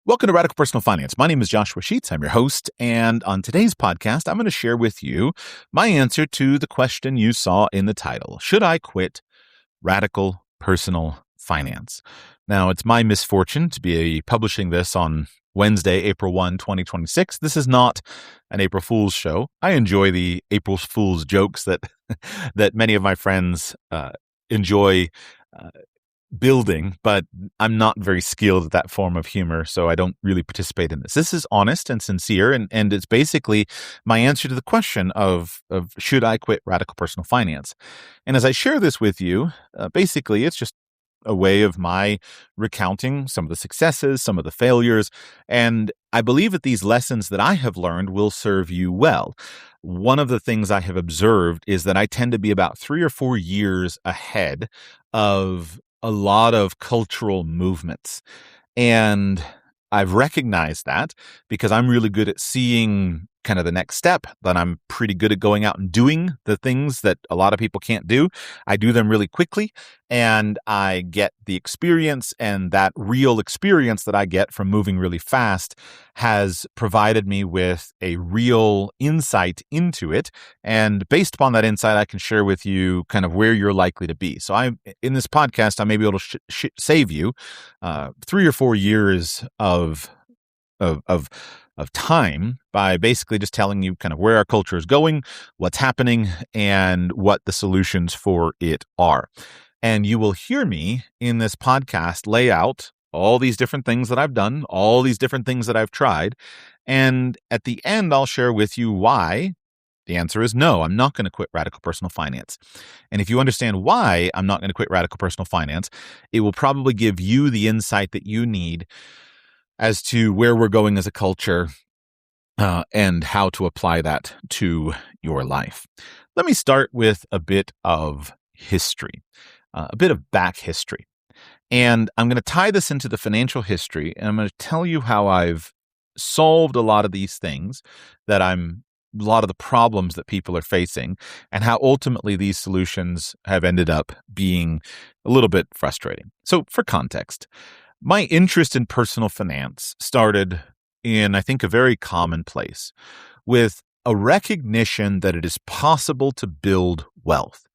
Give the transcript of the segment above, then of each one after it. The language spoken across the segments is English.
Welcome to Radical Personal Finance. My name is Joshua Sheets. I'm your host. And on today's podcast, I'm going to share with you my answer to the question you saw in the title. Should I quit Radical Personal Finance? Now, it's my misfortune to be publishing this on Wednesday, April 1, 2026. This is not an April Fool's show. I enjoy the April Fool's jokes that many of my friends enjoy building, but I'm not very skilled at that form of humor, so I don't really participate in this. This is honest and sincere, and it's basically my answer to the question of should I quit Radical Personal Finance? And as I share this with you, basically it's just a way of my recounting some of the successes, some of the failures, and I believe that these lessons that I have learned will serve you well. One of the things I have observed is that I tend to be about 3 or 4 years ahead of a lot of cultural movements. And I've recognized that because I'm really good at seeing kind of the next step, that I'm pretty good at going out and doing the things that a lot of people can't do. I do them really quickly and I get the experience, and that real experience that I get from moving really fast has provided me with a real insight into it. And based upon that insight, I can share with you kind of where you're likely to be. So in this podcast, I may be able to save you 3 or 4 years of time by basically just telling you kind of where our culture is going, what's happening, and what the solutions for it are. And you will hear me in this podcast lay out all these different things that I've done, all these different things that I've tried. And at the end, I'll share with you why. The answer is no, I'm not going to quit Radical Personal Finance. And if you understand why I'm not going to quit Radical Personal Finance, it will probably give you the insight that you need as to where we're going as a culture and how to apply that to your life. Let me start with a bit of history, a bit of back history. And I'm going to tie this into the financial history, and I'm going to tell you how I've solved a lot of these things, a lot of the problems that people are facing, and how ultimately these solutions have ended up being a little bit frustrating. So for context, my interest in personal finance started in, I think, a very common place, with a recognition that it is possible to build wealth.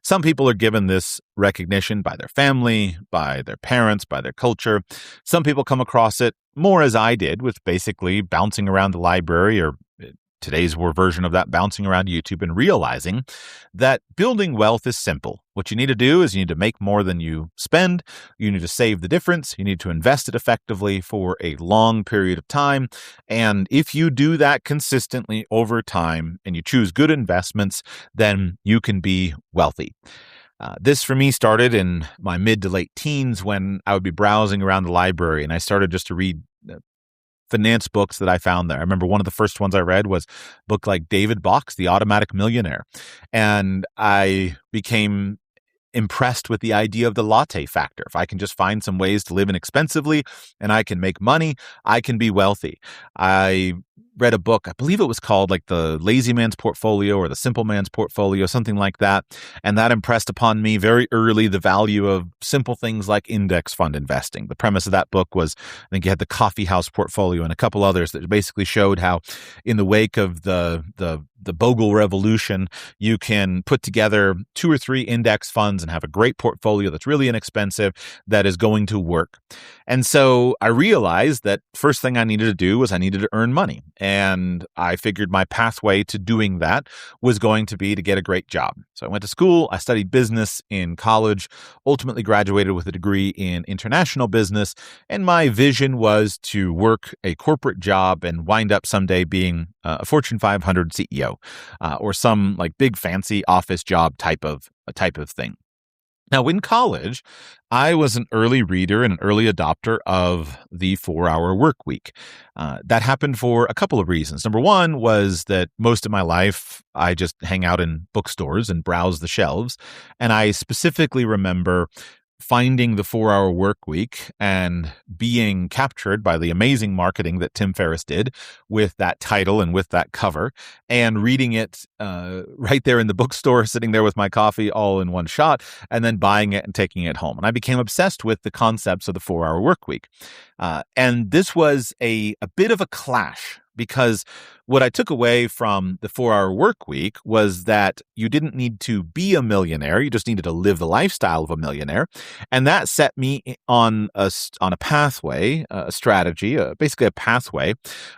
Some people are given this recognition by their family, by their parents, by their culture. Some people come across it more as I did, with basically bouncing around the library, or today's version of that, bouncing around YouTube, and realizing that building wealth is simple. What you need to do is you need to make more than you spend. You need to save the difference. You need to invest it effectively for a long period of time. And if you do that consistently over time and you choose good investments, then you can be wealthy. This for me started in my mid to late teens, when I would be browsing around the library and I started just to read finance books that I found there. I remember one of the first ones I read was a book like David Bach's The Automatic Millionaire. And I became impressed with the idea of the latte factor. If I can just find some ways to live inexpensively and I can make money, I can be wealthy. I read a book, I believe it was called like The Lazy Man's Portfolio or The Simple Man's Portfolio, something like that. And that impressed upon me very early the value of simple things like index fund investing. The premise of that book was, I think you had the Coffee House Portfolio and a couple others that basically showed how in the wake of the Bogle Revolution, you can put together 2 or 3 index funds and have a great portfolio that's really inexpensive that is going to work. And so I realized that first thing I needed to do was I needed to earn money. And I figured my pathway to doing that was going to be to get a great job. So I went to school, I studied business in college, ultimately graduated with a degree in international business. And my vision was to work a corporate job and wind up someday being a Fortune 500 CEO or some like big fancy office job type of thing. Now, in college, I was an early reader and an early adopter of the 4-hour work week. That happened for a couple of reasons. Number one was that most of my life, I just hang out in bookstores and browse the shelves. And I specifically remember finding the 4-Hour Work Week and being captured by the amazing marketing that Tim Ferriss did with that title and with that cover, and reading it right there in the bookstore, sitting there with my coffee all in one shot, and then buying it and taking it home. And I became obsessed with the concepts of the 4-Hour Work Week. And this was a bit of a clash, because what I took away from the 4-Hour Work Week was that you didn't need to be a millionaire. You just needed to live the lifestyle of a millionaire. And that set me on a pathway, a strategy, basically a pathway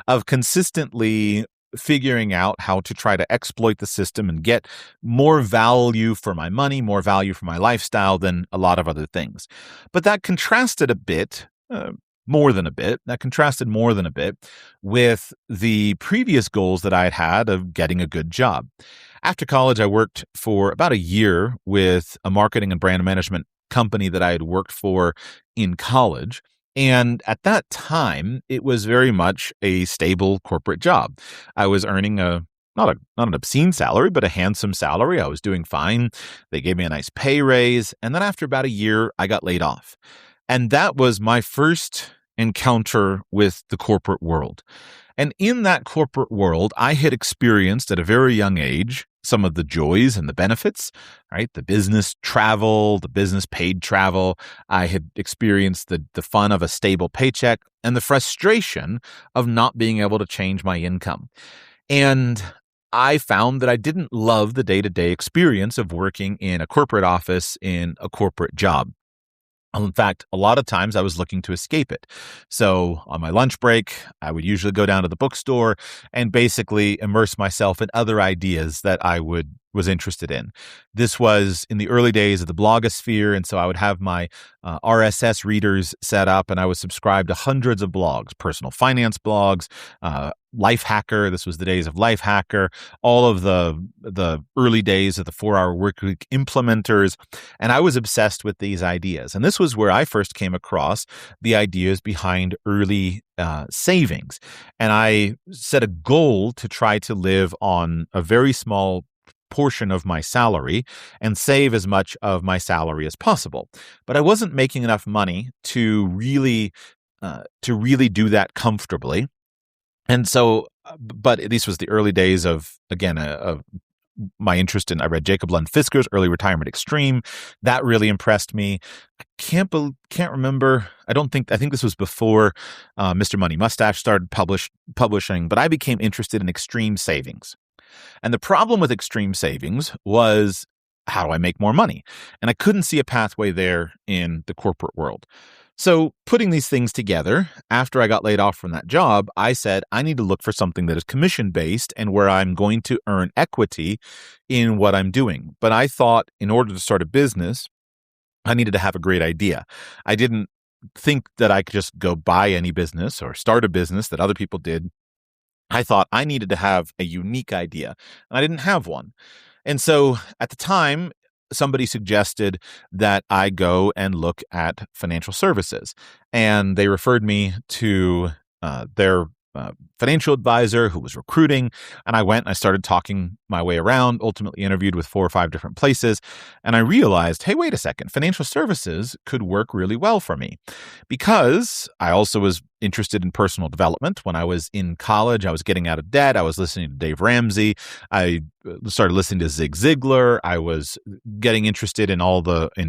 of consistently figuring out how to try to exploit the system and get more value for my money, more value for my lifestyle than a lot of other things. But that contrasted a bit, more than a bit with the previous goals that I had of getting a good job. After college, I worked for about a year with a marketing and brand management company that I had worked for in college. And at that time, it was very much a stable corporate job. I was earning not an obscene salary, but a handsome salary. I was doing fine. They gave me a nice pay raise. And then after about a year, I got laid off. And that was my first encounter with the corporate world. And in that corporate world, I had experienced at a very young age some of the joys and the benefits, right? The business travel, the business paid travel. I had experienced the fun of a stable paycheck and the frustration of not being able to change my income. And I found that I didn't love the day-to-day experience of working in a corporate office in a corporate job. In fact, a lot of times I was looking to escape it. So on my lunch break, I would usually go down to the bookstore and basically immerse myself in other ideas that I was interested in. This was in the early days of the blogosphere, and so I would have my RSS readers set up, and I would subscribe to hundreds of blogs, personal finance blogs, Lifehacker. This was the days of Lifehacker, all of the early days of the 4-Hour Workweek implementers, and I was obsessed with these ideas. And this was where I first came across the ideas behind early savings. And I set a goal to try to live on a very small portion of my salary and save as much of my salary as possible. But I wasn't making enough money to really do that comfortably. And so, but this was the early days of, again, of my interest in, I read Jacob Lund Fisker's Early Retirement Extreme. That really impressed me. I can't remember. I think this was before Mr. Money Mustache started publishing, but I became interested in extreme savings. And the problem with extreme savings was, how do I make more money? And I couldn't see a pathway there in the corporate world. So putting these things together, after I got laid off from that job, I said, I need to look for something that is commission-based and where I'm going to earn equity in what I'm doing. But I thought in order to start a business, I needed to have a great idea. I didn't think that I could just go buy any business or start a business that other people did. I thought I needed to have a unique idea, and I didn't have one. And so at the time, somebody suggested that I go and look at financial services, and they referred me to their financial advisor who was recruiting. And I went and I started talking my way around, ultimately interviewed with 4 or 5 different places. And I realized, hey, wait a second, financial services could work really well for me, because I also was interested in personal development. When I was in college, I was getting out of debt. I was listening to Dave Ramsey. I started listening to Zig Ziglar. I was getting interested in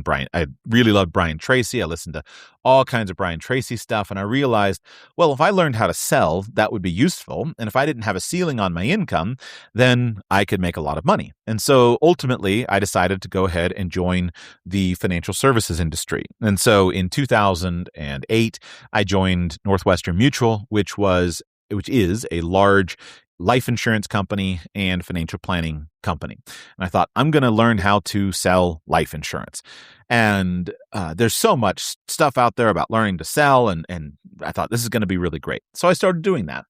Brian. I really loved Brian Tracy. I listened to all kinds of Brian Tracy stuff. And I realized, well, if I learned how to sell, that would be useful. And if I didn't have a ceiling on my income, then I could make a lot of money. And so ultimately, I decided to go ahead and join the financial services industry. And so in 2008, I joined Northwestern Mutual, which is a large life insurance company and financial planning company. And I thought, I'm going to learn how to sell life insurance. And there's so much stuff out there about learning to sell. And I thought this is going to be really great. So I started doing that.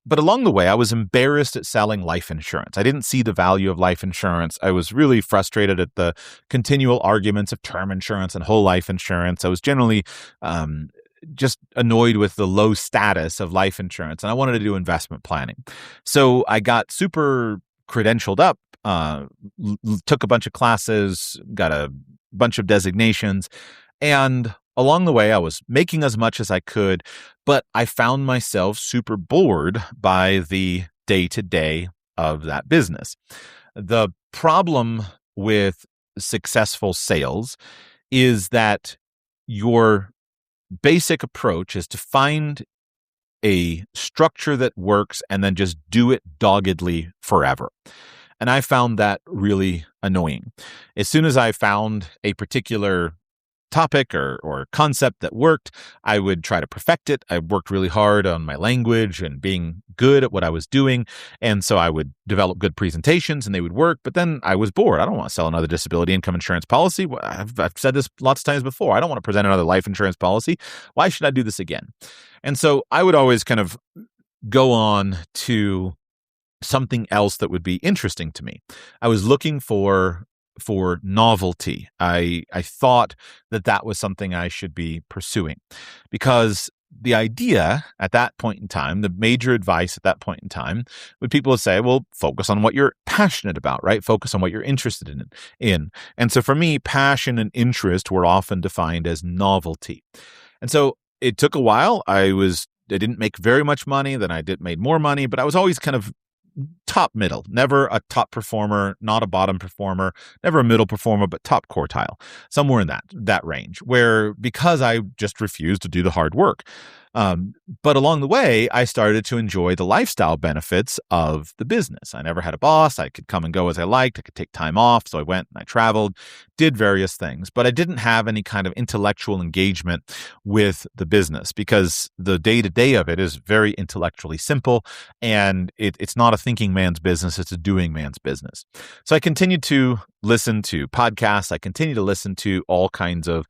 But along the way, I was embarrassed at selling life insurance. I didn't see the value of life insurance. I was really frustrated at the continual arguments of term insurance and whole life insurance. I was generally just annoyed with the low status of life insurance, and I wanted to do investment planning. So I got super credentialed up took a bunch of classes, got a bunch of designations, and along the way, I was making as much as I could, but I found myself super bored by the day-to-day of that business. The problem with successful sales is that your basic approach is to find a structure that works and then just do it doggedly forever. And I found that really annoying. As soon as I found a particular topic or concept that worked, I would try to perfect it. I worked really hard on my language and being good at what I was doing. And so I would develop good presentations and they would work, but then I was bored. I don't want to sell another disability income insurance policy. I've said this lots of times before. I don't want to present another life insurance policy. Why should I do this again? And so I would always kind of go on to something else that would be interesting to me. I was looking for novelty. I thought that was something I should be pursuing, because the idea at that point in time, the major advice at that point in time, would people say, well, focus on what you're passionate about, right? Focus on what you're interested in. And so for me, passion and interest were often defined as novelty. And so it took a while. I didn't make very much money. Then I made more money, but I was always kind of top middle, never a top performer, not a bottom performer, never a middle performer, but top quartile, somewhere in that range, where because I just refused to do the hard work. But along the way, I started to enjoy the lifestyle benefits of the business. I never had a boss. I could come and go as I liked. I could take time off. So I went and I traveled, did various things, but I didn't have any kind of intellectual engagement with the business because the day-to-day of it is very intellectually simple, and it's not a thinking man's business. It's a doing man's business. So I continued to listen to podcasts. I continued to listen to all kinds of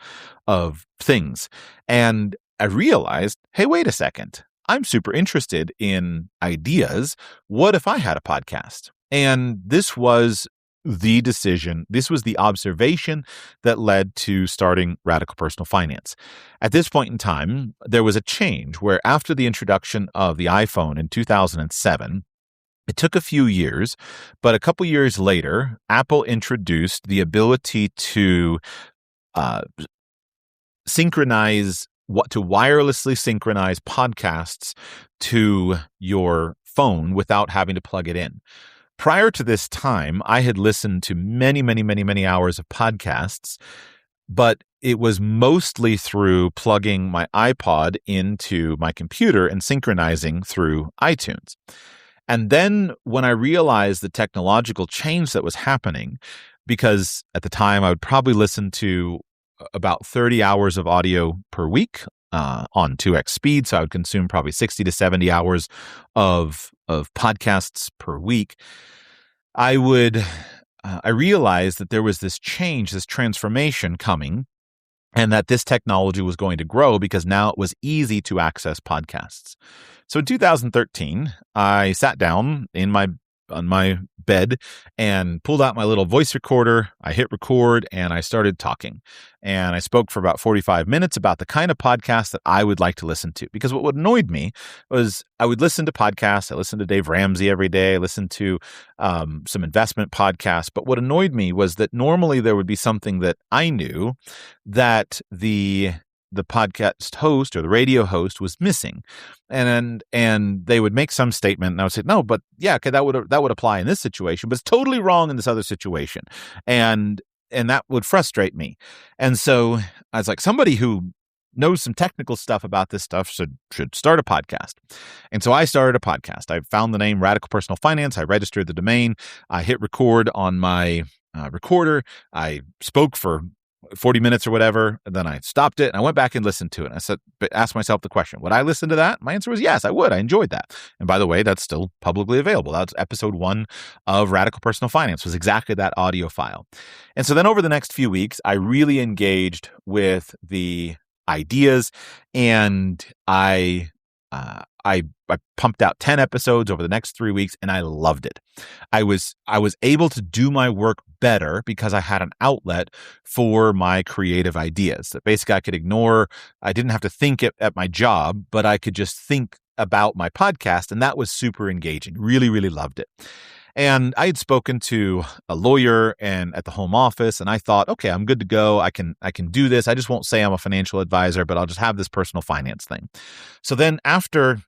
things. And I realized, hey, wait a second. I'm super interested in ideas. What if I had a podcast? And this was the decision. This was the observation that led to starting Radical Personal Finance. At this point in time, there was a change where after the introduction of the iPhone in 2007, it took a few years, but a couple years later, Apple introduced the ability to wirelessly synchronize podcasts to your phone without having to plug it in. Prior to this time, I had listened to many, many, many, many hours of podcasts, but it was mostly through plugging my iPod into my computer and synchronizing through iTunes. And then when I realized the technological change that was happening, because at the time I would probably listen to about 30 hours of audio per week on 2x speed. So I would consume probably 60 to 70 hours of podcasts per week. I realized that there was this change, this transformation coming, and that this technology was going to grow because now it was easy to access podcasts. So in 2013, I sat down on my bed and pulled out my little voice recorder. I hit record and I started talking. And I spoke for about 45 minutes about the kind of podcast that I would like to listen to. Because what annoyed me was I would listen to podcasts. I listened to Dave Ramsey every day. I listened to some investment podcasts. But what annoyed me was that normally there would be something that I knew that the podcast host or the radio host was missing, and they would make some statement, and I would say, no, but yeah, okay, that would apply in this situation, but it's totally wrong in this other situation, and that would frustrate me. And so I was like, somebody who knows some technical stuff about this stuff should start a podcast. And so I started a podcast. I found the name Radical Personal Finance. I registered the domain. I hit record on my recorder. I spoke for 40 minutes or whatever. And then I stopped it and I went back and listened to it. And asked myself the question, would I listen to that? My answer was yes, I would. I enjoyed that. And by the way, that's still publicly available. That's episode 1 of Radical Personal Finance, was exactly that audio file. And so then over the next few weeks, I really engaged with the ideas, and I pumped out 10 episodes over the next 3 weeks, and I loved it. I was able to do my work better because I had an outlet for my creative ideas that basically I could ignore. I didn't have to think at my job, but I could just think about my podcast, and that was super engaging. Really, really loved it. And I had spoken to a lawyer and at the home office, and I thought, okay, I'm good to go. I can do this. I just won't say I'm a financial advisor, but I'll just have this personal finance thing. So then after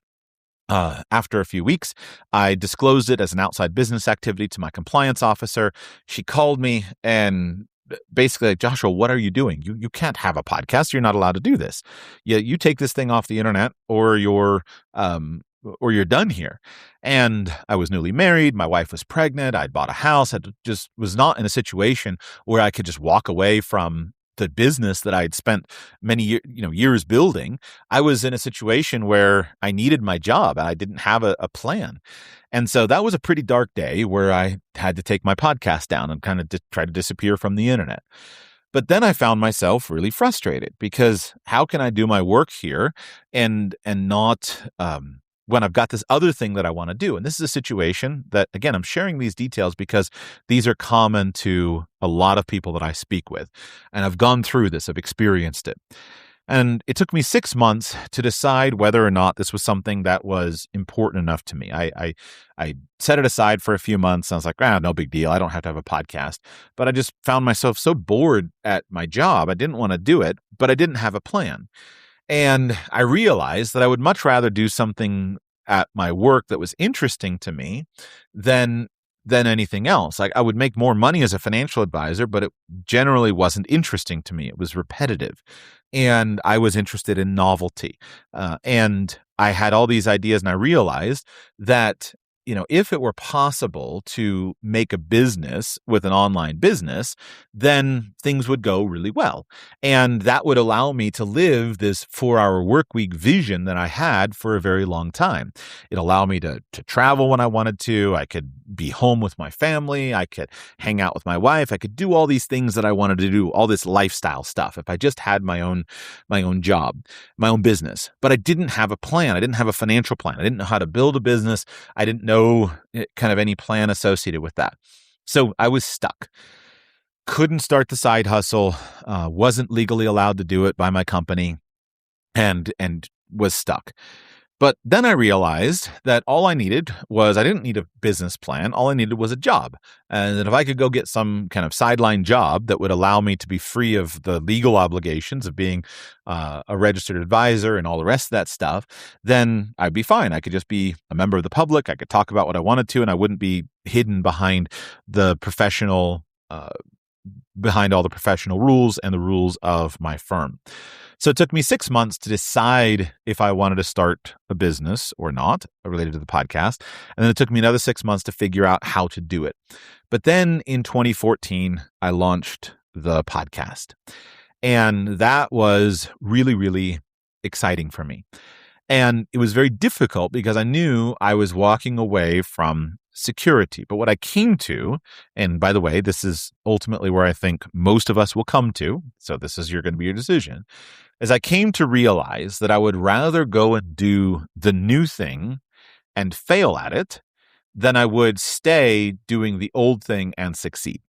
a few weeks, I disclosed it as an outside business activity to my compliance officer. She called me and basically like, Joshua, what are you doing? You can't have a podcast. You're not allowed to do this. You take this thing off the internet or you're done here. And I was newly married. My wife was pregnant. I'd bought a house. I just was not in a situation where I could just walk away from the business that I had spent many years building. I was in a situation where I needed my job and I didn't have a plan. And so that was a pretty dark day where I had to take my podcast down and kind of try to disappear from the internet. But then I found myself really frustrated because how can I do my work here and not when I've got this other thing that I want to do? And this is a situation that, again, I'm sharing these details because these are common to a lot of people that I speak with. And I've gone through this, I've experienced it. And it took me 6 months to decide whether or not this was something that was important enough to me. I set it aside for a few months. And I was like, no big deal. I don't have to have a podcast. But I just found myself so bored at my job. I didn't want to do it, but I didn't have a plan. And I realized that I would much rather do something at my work that was interesting to me than anything else. Like I would make more money as a financial advisor, but it generally wasn't interesting to me. It was repetitive. And I was interested in novelty. And I had all these ideas and I realized that if it were possible to make a business with an online business, then things would go really well. And that would allow me to live this 4-hour work week vision that I had for a very long time. It allowed me to travel when I wanted to. I could be home with my family. I could hang out with my wife. I could do all these things that I wanted to do, all this lifestyle stuff, if I just had my own job, my own business. But I didn't have a plan. I didn't have a financial plan. I didn't know how to build a business. I didn't know kind of any plan associated with that. So I was stuck. Couldn't start the side hustle, wasn't legally allowed to do it by my company, and was stuck. But then I realized that all I didn't need a business plan. All I needed was a job. And that if I could go get some kind of sideline job that would allow me to be free of the legal obligations of being a registered advisor and all the rest of that stuff, then I'd be fine. I could just be a member of the public. I could talk about what I wanted to, and I wouldn't be hidden behind the behind all the professional rules and the rules of my firm. So it took me 6 months to decide if I wanted to start a business or not related to the podcast. And then it took me another 6 months to figure out how to do it. But then in 2014, I launched the podcast. And that was really, really exciting for me. And it was very difficult because I knew I was walking away from security. But what I came to, and by the way, this is ultimately where I think most of us will come to, so this is going to be your decision, is I came to realize that I would rather go and do the new thing and fail at it than I would stay doing the old thing and succeed.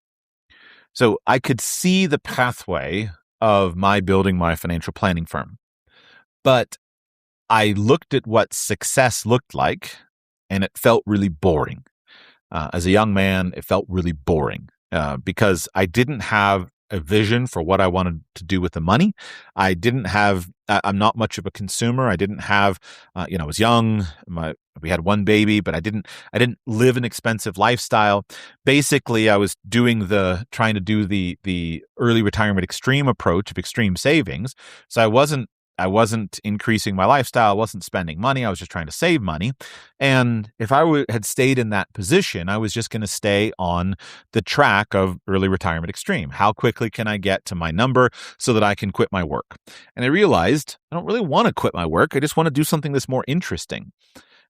So I could see the pathway of my building my financial planning firm. But I looked at what success looked like, and it felt really boring. As a young man, it felt really boring because I didn't have a vision for what I wanted to do with the money. I didn't have, I'm not much of a consumer. I didn't have, I was young. We had one baby, but I didn't live an expensive lifestyle. Basically, I was trying to do the early retirement extreme approach of extreme savings. So I wasn't increasing my lifestyle. I wasn't spending money. I was just trying to save money. And if I had stayed in that position, I was just going to stay on the track of early retirement extreme. How quickly can I get to my number so that I can quit my work? And I realized I don't really want to quit my work. I just want to do something that's more interesting.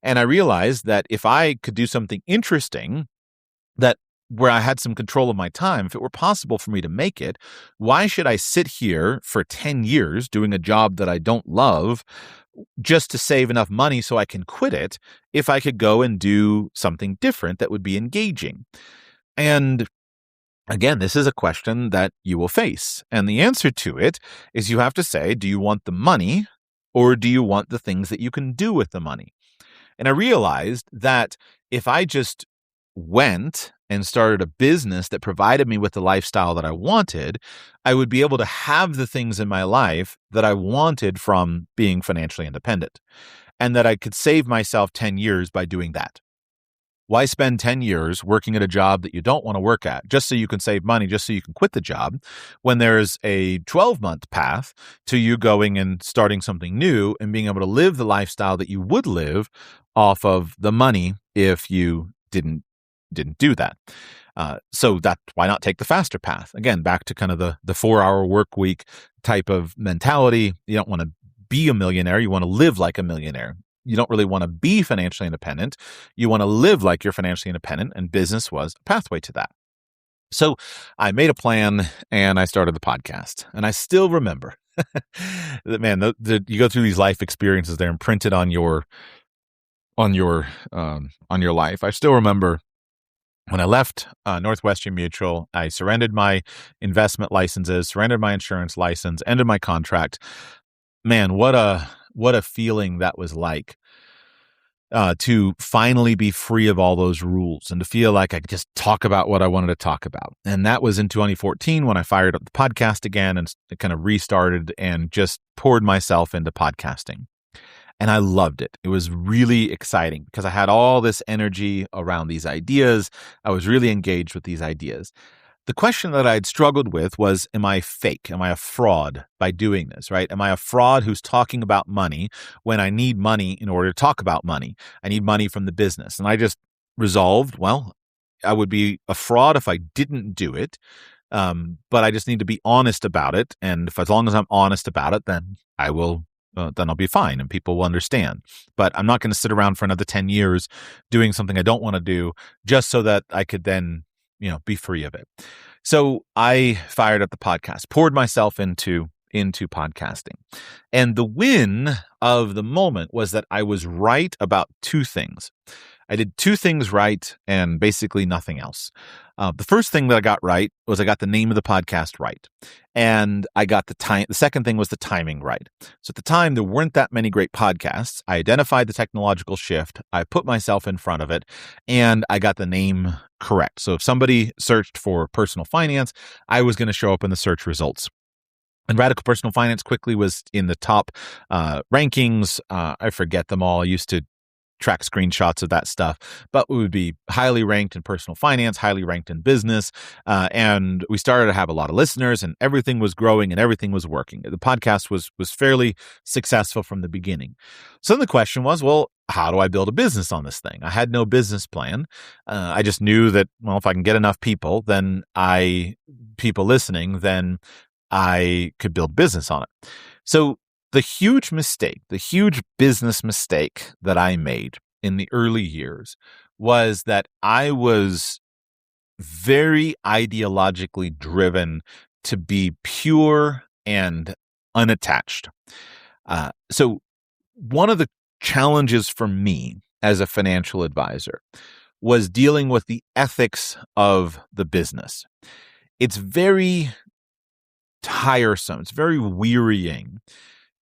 And I realized that if I could do something interesting where I had some control of my time, if it were possible for me to make it, why should I sit here for 10 years doing a job that I don't love just to save enough money so I can quit it if I could go and do something different that would be engaging? And again, this is a question that you will face. And the answer to it is you have to say, do you want the money or do you want the things that you can do with the money? And I realized that if I just went and started a business that provided me with the lifestyle that I wanted, I would be able to have the things in my life that I wanted from being financially independent, and that I could save myself 10 years by doing that. Why spend 10 years working at a job that you don't want to work at just so you can save money, just so you can quit the job, when there's a 12-month path to you going and starting something new and being able to live the lifestyle that you would live off of the money if you didn't do that. So that why not take the faster path? Again, back to kind of the 4-hour work week type of mentality. You don't want to be a millionaire. You want to live like a millionaire. You don't really want to be financially independent. You want to live like you're financially independent, and business was a pathway to that. So I made a plan and I started the podcast. And I still remember that, man, you go through these life experiences, they're imprinted on your life. I still remember when I left Northwestern Mutual, I surrendered my investment licenses, surrendered my insurance license, ended my contract. Man, what a feeling that was like, to finally be free of all those rules and to feel like I could just talk about what I wanted to talk about. And that was in 2014 when I fired up the podcast again and kind of restarted and just poured myself into podcasting. And I loved it. It was really exciting because I had all this energy around these ideas. I was really engaged with these ideas. The question that I'd struggled with was, am I fake? Am I a fraud by doing this, right? Am I a fraud who's talking about money when I need money in order to talk about money? I need money from the business. And I just resolved, well, I would be a fraud if I didn't do it. But I just need to be honest about it. And as long as I'm honest about it, then then I'll be fine and people will understand. But I'm not going to sit around for another 10 years doing something I don't want to do just so that I could then be free of it. So I fired up the podcast, poured myself into podcasting. And the win of the moment was that I was right about two things. I did two things right and basically nothing else. The first thing that I got right was I got the name of the podcast right. And I got the time. The second thing was the timing right. So at the time, there weren't that many great podcasts. I identified the technological shift. I put myself in front of it and I got the name correct. So if somebody searched for personal finance, I was going to show up in the search results. And Radical Personal Finance quickly was in the top rankings. I forget them all. I used to track screenshots of that stuff, but we would be highly ranked in personal finance, highly ranked in business. And we started to have a lot of listeners and everything was growing and everything was working. The podcast was fairly successful from the beginning. So then the question was, well, how do I build a business on this thing? I had no business plan. I just knew that, well, if I can get enough people listening, then I could build business on it. So the huge business mistake that I made in the early years was that I was very ideologically driven to be pure and unattached. So one of the challenges for me as a financial advisor was dealing with the ethics of the business. It's very tiresome. It's very wearying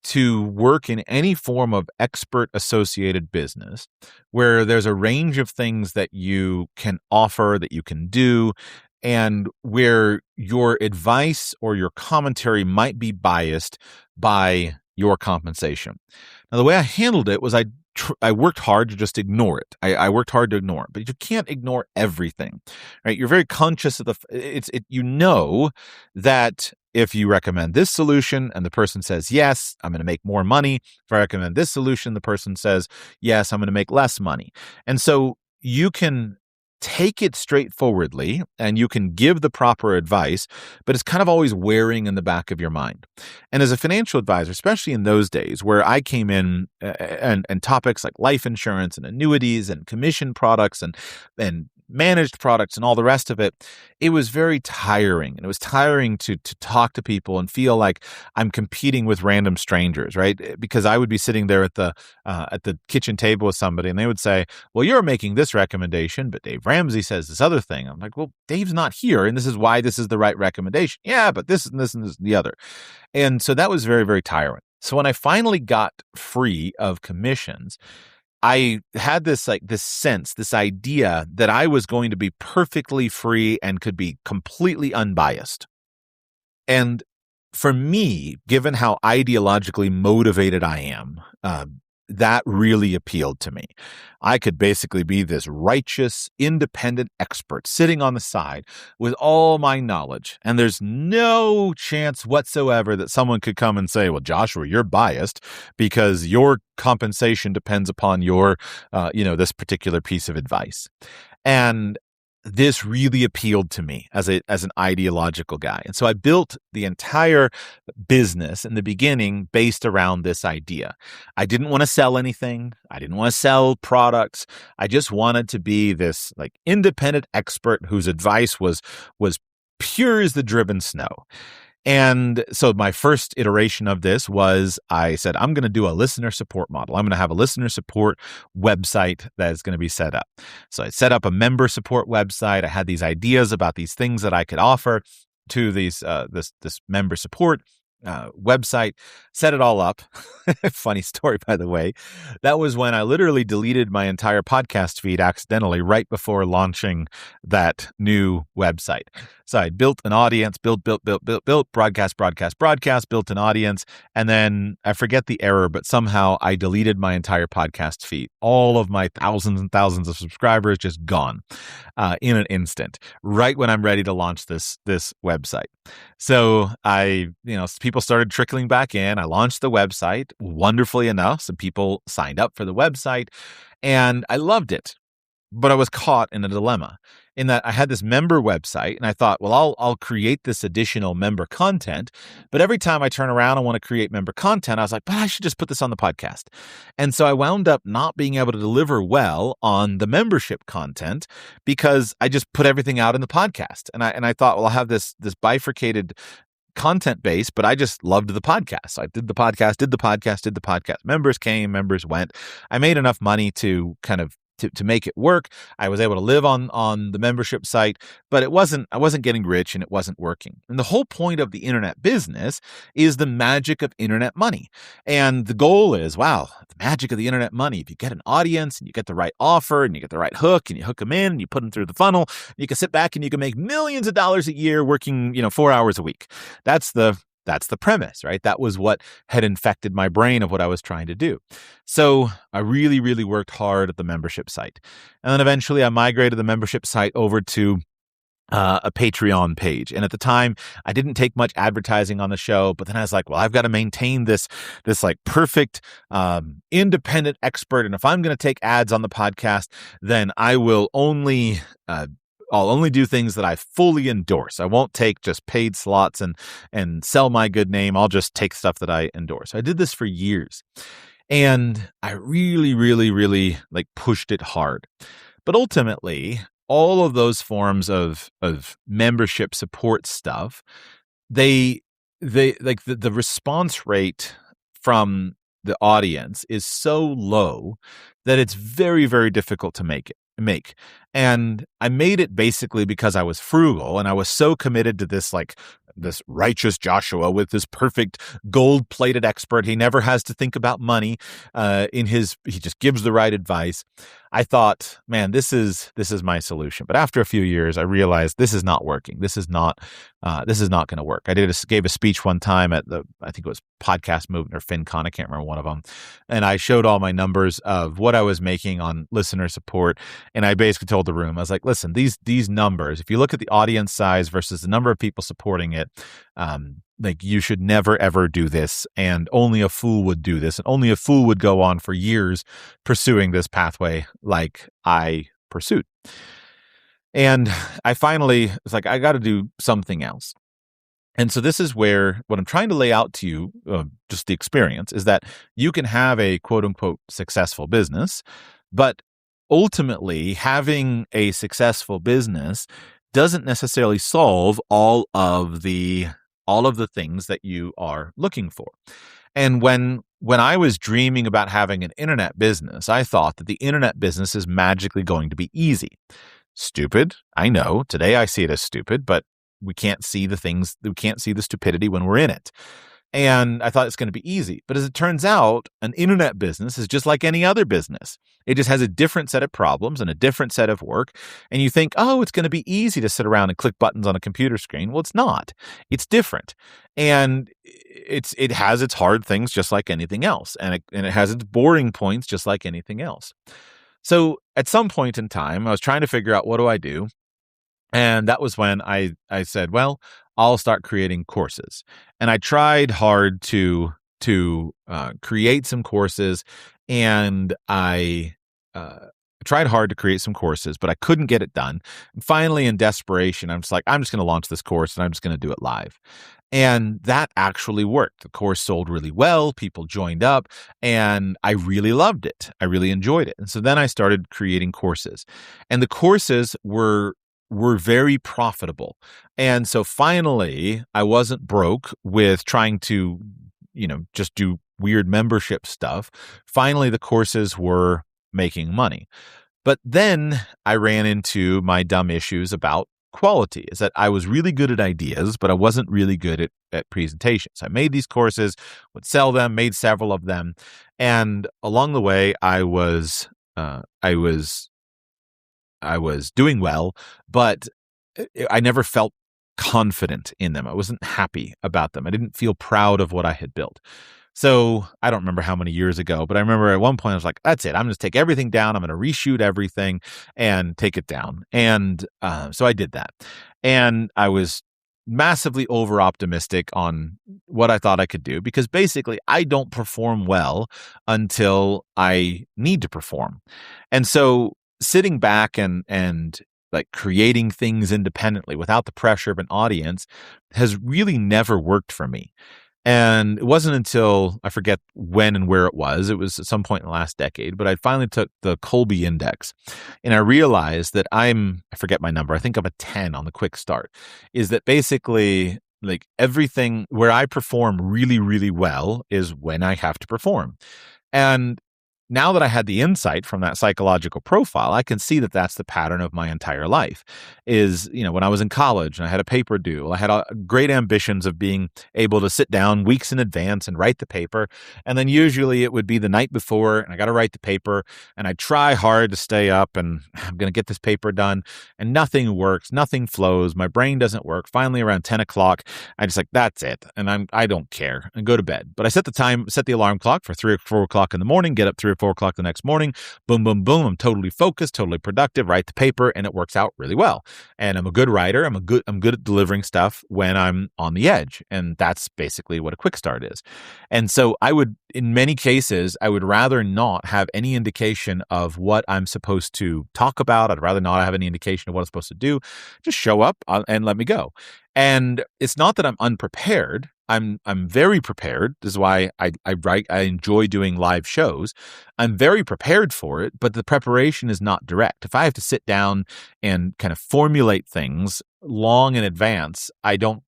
to work in any form of expert associated business where there's a range of things that you can offer, that you can do, and where your advice or your commentary might be biased by your compensation. Now, the way I handled it was I worked hard to just ignore it. I worked hard to ignore it, but you can't ignore everything, right? You're very conscious of that if you recommend this solution and the person says, yes, I'm going to make more money. If I recommend this solution, the person says, yes, I'm going to make less money. And so you can take it straightforwardly and you can give the proper advice, but it's kind of always wearing in the back of your mind. And as a financial advisor, especially in those days where I came in and topics like life insurance and annuities and commission products and managed products and all the rest of it, it was very tiring. And it was tiring to talk to people and feel like I'm competing with random strangers, right? Because I would be sitting there at the kitchen table with somebody and they would say, well, you're making this recommendation, but Dave Ramsey says this other thing. I'm like, well, Dave's not here. And this is why this is the right recommendation. Yeah, but this and this and this and the other. And so that was very, very tiring. So when I finally got free of commissions, I had this sense, this idea that I was going to be perfectly free and could be completely unbiased. And for me, given how ideologically motivated I am, that really appealed to me. I could basically be this righteous, independent expert sitting on the side with all my knowledge. And there's no chance whatsoever that someone could come and say, well, Joshua, you're biased because your compensation depends upon your, this particular piece of advice. And this really appealed to me as an ideological guy. And so I built the entire business in the beginning based around this idea. I didn't want to sell anything. I didn't want to sell products. I just wanted to be this independent expert whose advice was pure as the driven snow. And so my first iteration of this was I said, I'm going to do a listener support model. I'm going to have a listener support website that is going to be set up. So I set up a member support website. I had these ideas about these things that I could offer to these this member support website, set it all up. Funny story, by the way. That was when I literally deleted my entire podcast feed accidentally right before launching that new website. So I built an audience, built, broadcast, built an audience. And then I forget the error, but somehow I deleted my entire podcast feed. All of my thousands and thousands of subscribers just gone in an instant, right when I'm ready to launch this website. So people started trickling back in. I launched the website. Wonderfully enough, some people signed up for the website and I loved it. But I was caught in a dilemma in that I had this member website and I thought, well, I'll create this additional member content. But every time I turn around and want to create member content, I was like, but I should just put this on the podcast. And so I wound up not being able to deliver well on the membership content because I just put everything out in the podcast. And I thought, well, I'll have this bifurcated content base, but I just loved the podcast. So I did the podcast. Members came, members went. I made enough money to kind of to make it work. I was able to live on the membership site, but I wasn't getting rich and it wasn't working. And the whole point of the internet business is the magic of internet money. And the goal is, wow, the magic of the internet money. If you get an audience and you get the right offer and you get the right hook and you hook them in and you put them through the funnel, you can sit back and you can make millions of dollars a year working, 4 hours a week. That's the premise, right? That was what had infected my brain of what I was trying to do. So I really, really worked hard at the membership site. And then eventually I migrated the membership site over to a Patreon page. And at the time, I didn't take much advertising on the show, but then I was like, well, I've got to maintain this perfect independent expert. And if I'm going to take ads on the podcast, then I will I'll only do things that I fully endorse. I won't take just paid slots and sell my good name. I'll just take stuff that I endorse. I did this for years and I really, really, really pushed it hard. But ultimately, all of those forms of membership support stuff, the response rate from the audience is so low that it's very, very difficult to make. And I made it basically because I was frugal and I was so committed to this righteous Joshua with this perfect gold-plated expert. He never has to think about money. He just gives the right advice. I thought, man, this is my solution. But after a few years, I realized this is not working. This is not going to work. I gave a speech one time at I think it was Podcast Movement or FinCon. I can't remember one of them. And I showed all my numbers of what I was making on listener support. And I basically told the room, I was like, listen, these numbers, if you look at the audience size versus the number of people supporting it, you should never, ever do this. And only a fool would do this. And only a fool would go on for years pursuing this pathway like I pursued. And I finally was like, I got to do something else. And so this is where what I'm trying to lay out to you, just the experience, is that you can have a quote unquote successful business, but ultimately having a successful business doesn't necessarily solve all of the things that you are looking for. And when I was dreaming about having an internet business, I thought that the internet business is magically going to be easy. Stupid, I know. Today I see it as stupid, but we can't see the stupidity when we're in it. And I thought it's going to be easy. But as it turns out, an internet business is just like any other business. It just has a different set of problems and a different set of work. And you think, oh, it's going to be easy to sit around and click buttons on a computer screen. Well, it's not. It's different. And it has its hard things just like anything else. And it has its boring points just like anything else. So at some point in time, I was trying to figure out, what do I do? And that was when I said, well, I'll start creating courses. And I tried hard to create some courses, and I tried hard to create some courses, but I couldn't get it done. And finally, in desperation, I'm just going to launch this course and I'm just going to do it live. And that actually worked. The course sold really well. People joined up and I really loved it. I really enjoyed it. And so then I started creating courses, and the courses were very profitable. And so finally, I wasn't broke with trying to, just do weird membership stuff. Finally, the courses were making money. But then I ran into my dumb issues about quality, is that I was really good at ideas, but I wasn't really good at presentations. I made these courses, would sell them, made several of them. And along the way, I was doing well, but I never felt confident in them. I wasn't happy about them. I didn't feel proud of what I had built. So I don't remember how many years ago, but I remember at one point I was like, that's it. I'm going to take everything down. I'm going to reshoot everything and take it down. And so I did that. And I was massively over optimistic on what I thought I could do, because basically I don't perform well until I need to perform. And so sitting back and like creating things independently without the pressure of an audience has really never worked for me. And it wasn't until, I forget when and where it was at some point in the last decade, but I finally took the Kolbe Index and I realized that I forget my number, I think I'm a 10 on the quick start, is that basically like everything where I perform really, really well is when I have to perform. And now that I had the insight from that psychological profile, I can see that that's the pattern of my entire life. Is, when I was in college and I had a paper due, I had great ambitions of being able to sit down weeks in advance and write the paper. And then usually it would be the night before and I got to write the paper, and I try hard to stay up and I'm going to get this paper done, and nothing works, nothing flows. My brain doesn't work. Finally, around 10 o'clock, I just that's it. And I don't care and go to bed. But I set the alarm clock for 3 or 4 o'clock in the morning, get up 3 or 4 o'clock the next morning, boom, boom, boom. I'm totally focused, totally productive, write the paper, and it works out really well. And I'm a good writer. I'm good at delivering stuff when I'm on the edge. And that's basically what a quick start is. And so in many cases, I would rather not have any indication of what I'm supposed to talk about. I'd rather not have any indication of what I'm supposed to do. Just show up and let me go. And it's not that I'm unprepared. I'm very prepared. This is why I enjoy doing live shows. I'm very prepared for it, but the preparation is not direct. If I have to sit down and kind of formulate things long in advance, I don't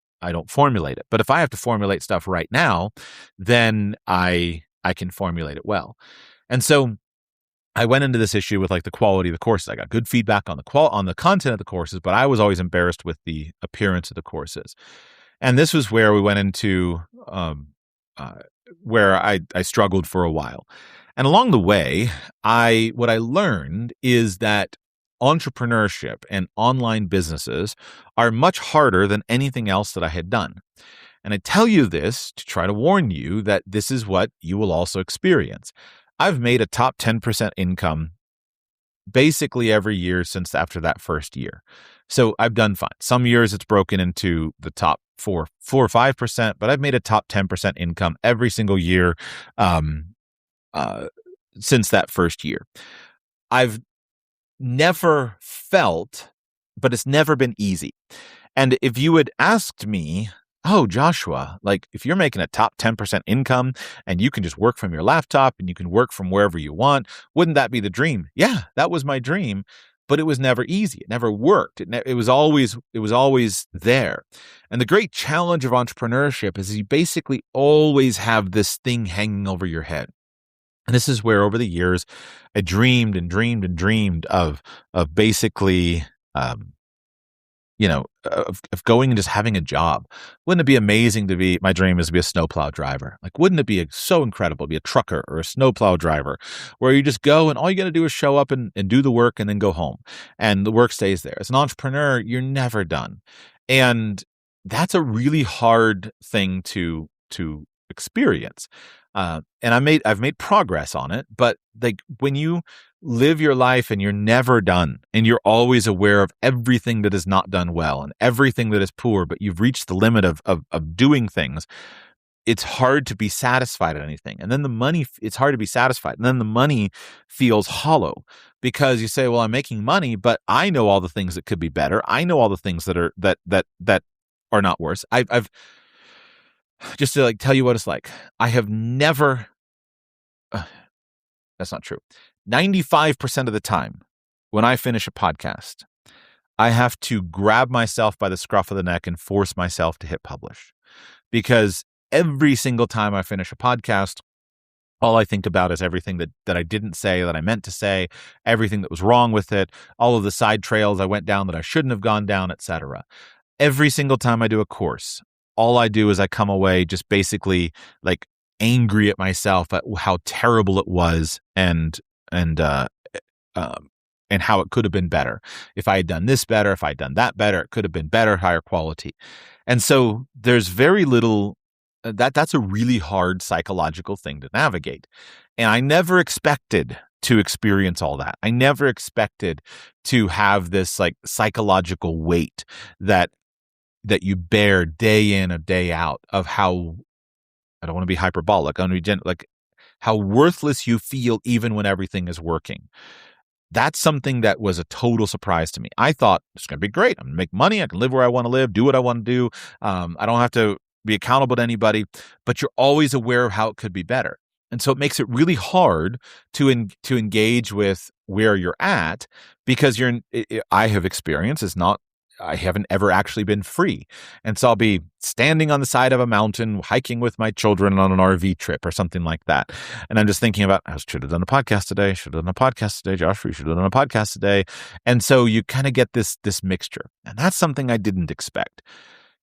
formulate it. But if I have to formulate stuff right now, then I can formulate it well. And so I went into this issue with like the quality of the courses. I got good feedback on the content of the courses, but I was always embarrassed with the appearance of the courses. And this was where we went into where I struggled for a while. And along the way, what I learned is that entrepreneurship and online businesses are much harder than anything else that I had done. And I tell you this to try to warn you that this is what you will also experience. I've made a top 10% income basically every year since after that first year. So I've done fine. Some years it's broken into the top 4 or 5%, but I've made a top 10% income every single year since that first year. I've never felt, but it's never been easy. And if you had asked me, oh, Joshua, like if you're making a top 10% income and you can just work from your laptop and you can work from wherever you want, wouldn't that be the dream? Yeah, that was my dream, but it was never easy. It never worked. It was always there. And the great challenge of entrepreneurship is you basically always have this thing hanging over your head. And this is where over the years I dreamed and dreamed and dreamed of basically of going and just having a job. Wouldn't it be amazing my dream is to be a snowplow driver. Like, wouldn't it be so incredible to be a trucker or a snowplow driver where you just go and all you got to do is show up and do the work and then go home and the work stays there. As an entrepreneur, you're never done. And that's a really hard thing to experience. And I've made progress on it, but like when you live your life and you're never done and you're always aware of everything that is not done well and everything that is poor, but you've reached the limit of doing things, it's hard to be satisfied at anything. And then it's hard to be satisfied. And then the money feels hollow because you say, well, I'm making money, but I know all the things that could be better. I know all the things that are not worse. I've just to like tell you what it's like. I have never, that's not true. 95% of the time when I finish a podcast, I have to grab myself by the scruff of the neck and force myself to hit publish, because every single time I finish a podcast, all I think about is everything that I didn't say, that I meant to say, everything that was wrong with it, all of the side trails I went down that I shouldn't have gone down, etc. Every single time I do a course, all I do is I come away just basically like angry at myself at how terrible it was and how it could have been better. If I had done this better, if I had done that better, it could have been better, higher quality. And so there's very little that's a really hard psychological thing to navigate. And I never expected to experience all that. I never expected to have this like psychological weight that you bear day in and day out of how, I don't want to be hyperbolic, like how worthless you feel even when everything is working. That's something that was a total surprise to me. I thought it's going to be great. I'm going to make money. I can live where I want to live, do what I want to do. I don't have to be accountable to anybody, but you're always aware of how it could be better. And so it makes it really hard to engage with where you're at, because I have experienced I haven't ever actually been free. And so I'll be standing on the side of a mountain, hiking with my children on an RV trip or something like that. And I'm just thinking about, I should have done a podcast today. Should have done a podcast today. Josh, we should have done a podcast today. And so you kind of get this mixture. And that's something I didn't expect.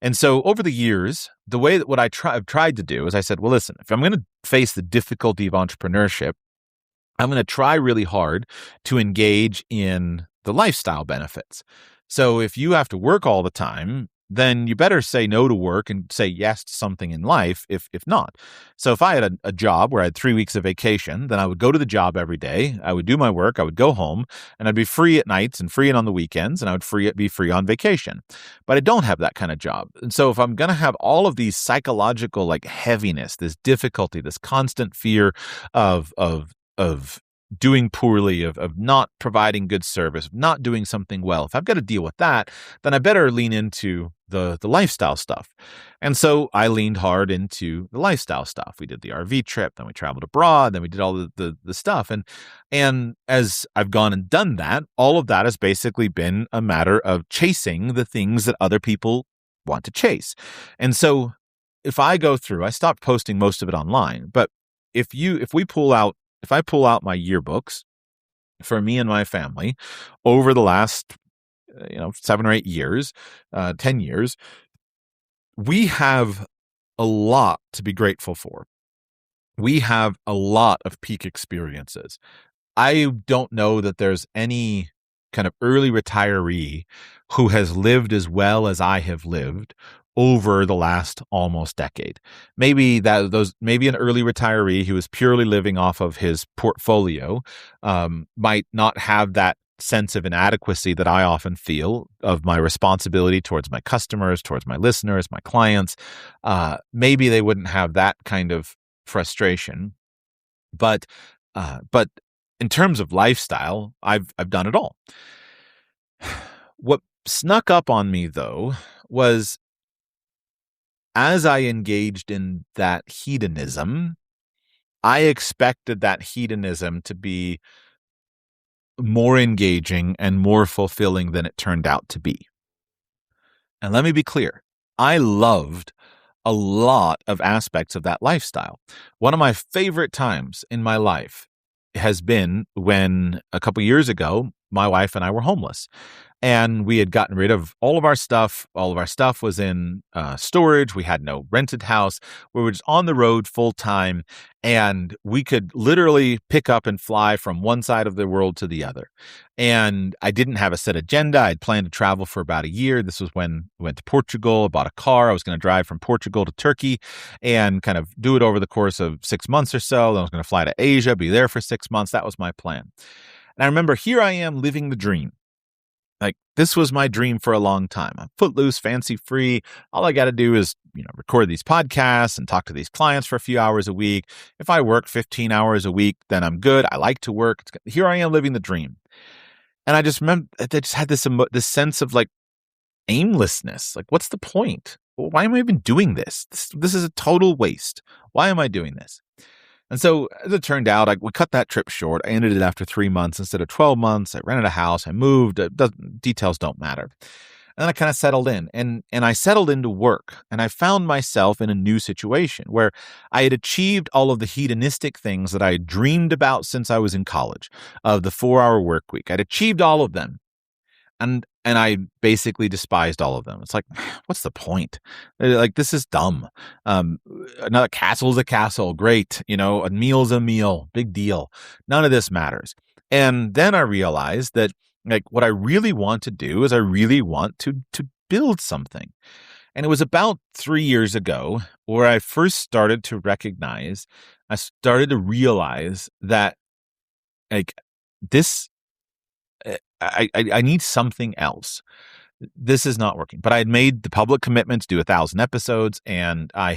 And so over the years, the way that I've tried to do is I said, well, listen, if I'm going to face the difficulty of entrepreneurship, I'm going to try really hard to engage in the lifestyle benefits. So if you have to work all the time, then you better say no to work and say yes to something in life, if not. So if I had a job where I had 3 weeks of vacation, then I would go to the job every day. I would do my work. I would go home, and I'd be free at nights and free on the weekends, and I would be free on vacation. But I don't have that kind of job. And so if I'm going to have all of these psychological like heaviness, this difficulty, this constant fear of doing poorly, of not providing good service, not doing something well, if I've got to deal with that, then I better lean into the lifestyle stuff. And so I leaned hard into the lifestyle stuff. We did the RV trip, then we traveled abroad, then we did all the stuff. And as I've gone and done that, all of that has basically been a matter of chasing the things that other people want to chase. And so if I go through, I stopped posting most of it online, but if I pull out my yearbooks for me and my family over the last, 7 or 8 years, 10 years, we have a lot to be grateful for. We have a lot of peak experiences. I don't know that there's any kind of early retiree who has lived as well as I have lived over the last almost decade. Maybe an early retiree who is purely living off of his portfolio might not have that sense of inadequacy that I often feel of my responsibility towards my customers, towards my listeners, my clients. Maybe they wouldn't have that kind of frustration, but in terms of lifestyle, I've done it all. What snuck up on me though was, as I engaged in that hedonism, I expected that hedonism to be more engaging and more fulfilling than it turned out to be. And let me be clear, I loved a lot of aspects of that lifestyle. One of my favorite times in my life has been when a couple years ago, my wife and I were homeless. And we had gotten rid of all of our stuff. All of our stuff was in storage. We had no rented house. We were just on the road full time. And we could literally pick up and fly from one side of the world to the other. And I didn't have a set agenda. I'd planned to travel for about a year. This was when we went to Portugal. I bought a car. I was going to drive from Portugal to Turkey and kind of do it over the course of 6 months or so. Then I was going to fly to Asia, be there for 6 months. That was my plan. And I remember here I am living the dream. Like, this was my dream for a long time. I'm footloose, fancy free. All I got to do is, record these podcasts and talk to these clients for a few hours a week. If I work 15 hours a week, then I'm good. I like to work. Here I am living the dream. And I just remember, I just had this sense of like aimlessness. Like, what's the point? Why am I even doing this? This is a total waste. Why am I doing this? And so, as it turned out, we cut that trip short. I ended it after 3 months instead of 12 months. I rented a house. I moved. Details don't matter. And then I kind of settled in. And I settled into work. And I found myself in a new situation where I had achieved all of the hedonistic things that I had dreamed about since I was in college, of the 4-hour work week. I'd achieved all of them. And I basically despised all of them. It's like, what's the point? Like, this is dumb. Another castle's a castle. Great. A meal's a meal. Big deal. None of this matters. And then I realized that, like, what I really want to do is I really want to build something. And it was about 3 years ago where I first started to realize that, like, this, I need something else. This is not working. But I had made the public commitment to do 1,000 episodes, and I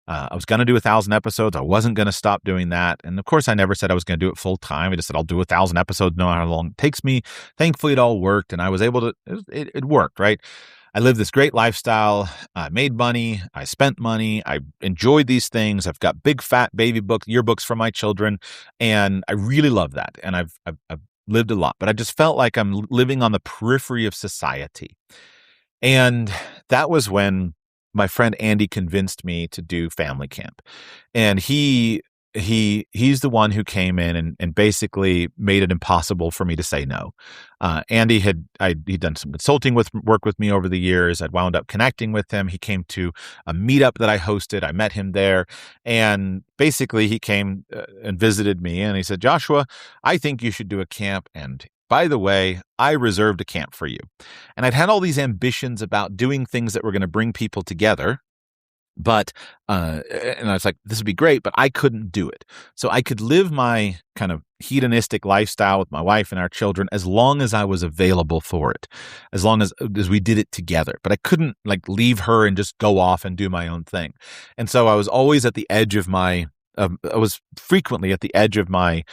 was going to do 1,000 episodes. I wasn't going to stop doing that. And of course, I never said I was going to do it full time. I just said, I'll do 1,000 episodes, no matter how long it takes me. Thankfully, it all worked, and I was able to, it worked, right? I lived this great lifestyle. I made money. I spent money. I enjoyed these things. I've got big fat baby yearbooks for my children, and I really love that. And I've lived a lot, but I just felt like I'm living on the periphery of society. And that was when my friend Andy convinced me to do family camp. And he's the one who came in and basically made it impossible for me to say no. Andy he'd done some consulting work with me over the years. I'd wound up connecting with him. He came to a meetup that I hosted. I met him there, and basically he came and visited me, and he said, Joshua, I think you should do a camp. And by the way, I reserved a camp for you. And I'd had all these ambitions about doing things that were going to bring people together. But, and I was like, this would be great, but I couldn't do it. So I could live my kind of hedonistic lifestyle with my wife and our children as long as I was available for it, as long as we did it together. But I couldn't like leave her and just go off and do my own thing. And so I was always at the edge of I was frequently at the edge of my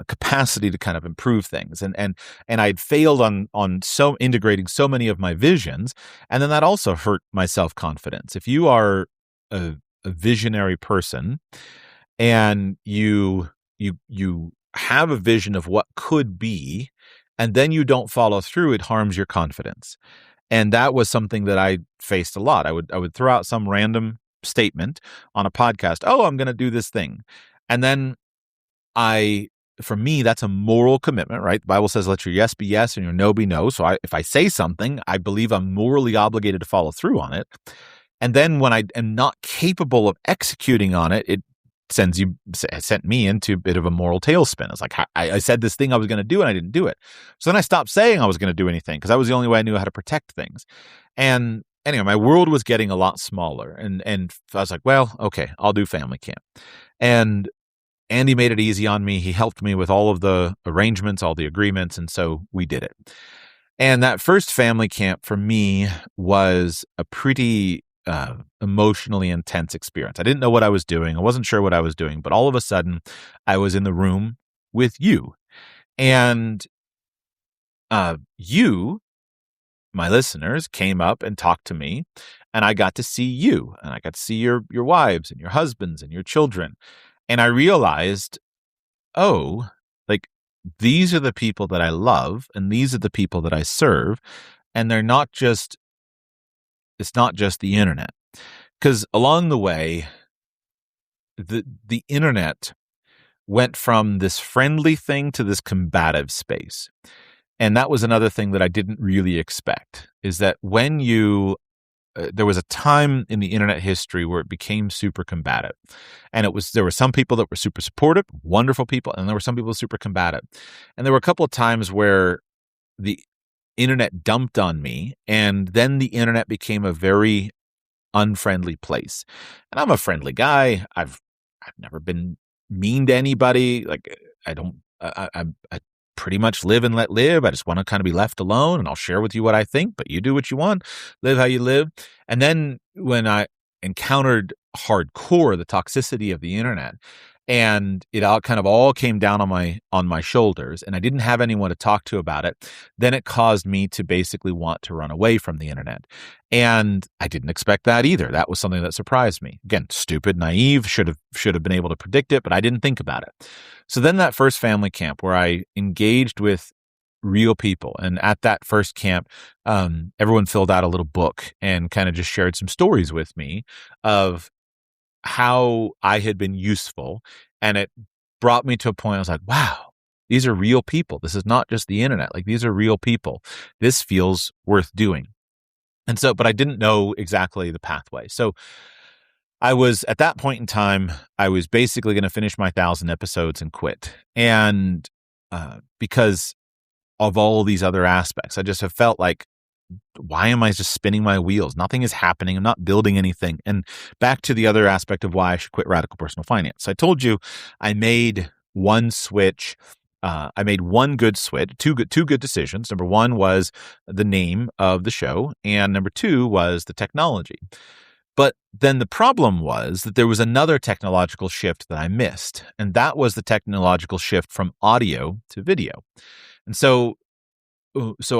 capacity to kind of improve things, and I'd failed on so integrating so many of my visions, and then that also hurt my self-confidence. If you are a visionary person and you have a vision of what could be, and then you don't follow through, it harms your confidence. And that was something that I faced a lot. I would throw out some random statement on a podcast. Oh, I'm going to do this thing. And then for me, that's a moral commitment, right? The Bible says, let your yes be yes and your no be no. So if I say something, I believe I'm morally obligated to follow through on it. And then when I am not capable of executing on it, it sent me into a bit of a moral tailspin. It's like, I said this thing I was going to do and I didn't do it. So then I stopped saying I was going to do anything because that was the only way I knew how to protect things. And anyway, my world was getting a lot smaller, and I was like, well, okay, I'll do family camp. And Andy made it easy on me. He helped me with all of the arrangements, all the agreements, and so we did it. And that first family camp for me was a pretty emotionally intense experience. I didn't know what I was doing. I wasn't sure what I was doing, but all of a sudden I was in the room with you. And you, my listeners, came up and talked to me, and I got to see you, and I got to see your wives and your husbands and your children. And I realized, oh, like, these are the people that I love, and these are the people that I serve. And it's not just the internet. Because along the way, the internet went from this friendly thing to this combative space. And that was another thing that I didn't really expect, is that when there was a time in the internet history where it became super combative. And there were some people that were super supportive, wonderful people, and there were some people super combative. And there were a couple of times where the internet dumped on me, and then the internet became a very unfriendly place. And I'm a friendly guy. I've never been mean to anybody. Like, I pretty much live and let live. I just want to kind of be left alone, and I'll share with you what I think, but you do what you want, live how you live. And then when I encountered hardcore the toxicity of the internet, and it all came down on my shoulders, and I didn't have anyone to talk to about it, then it caused me to basically want to run away from the internet. And I didn't expect that either. That was something that surprised me. Again, stupid, naive, should have been able to predict it, but I didn't think about it. So then that first family camp where I engaged with real people, and at that first camp, everyone filled out a little book and kind of just shared some stories with me of how I had been useful. And it brought me to a point I was like, wow, these are real people. This is not just the internet. Like, these are real people. This feels worth doing. And so, but I didn't know exactly the pathway. So I was, at that point in time, I was basically going to finish my 1,000 episodes and quit. And because of all these other aspects, I just have felt like, why am I just spinning my wheels? Nothing is happening. I'm not building anything. And back to the other aspect of why I should quit Radical Personal Finance. I told you I made one switch. I made one good switch, two good decisions. Number one was the name of the show, and number two was the technology. But then the problem was that there was another technological shift that I missed, and that was the technological shift from audio to video. And so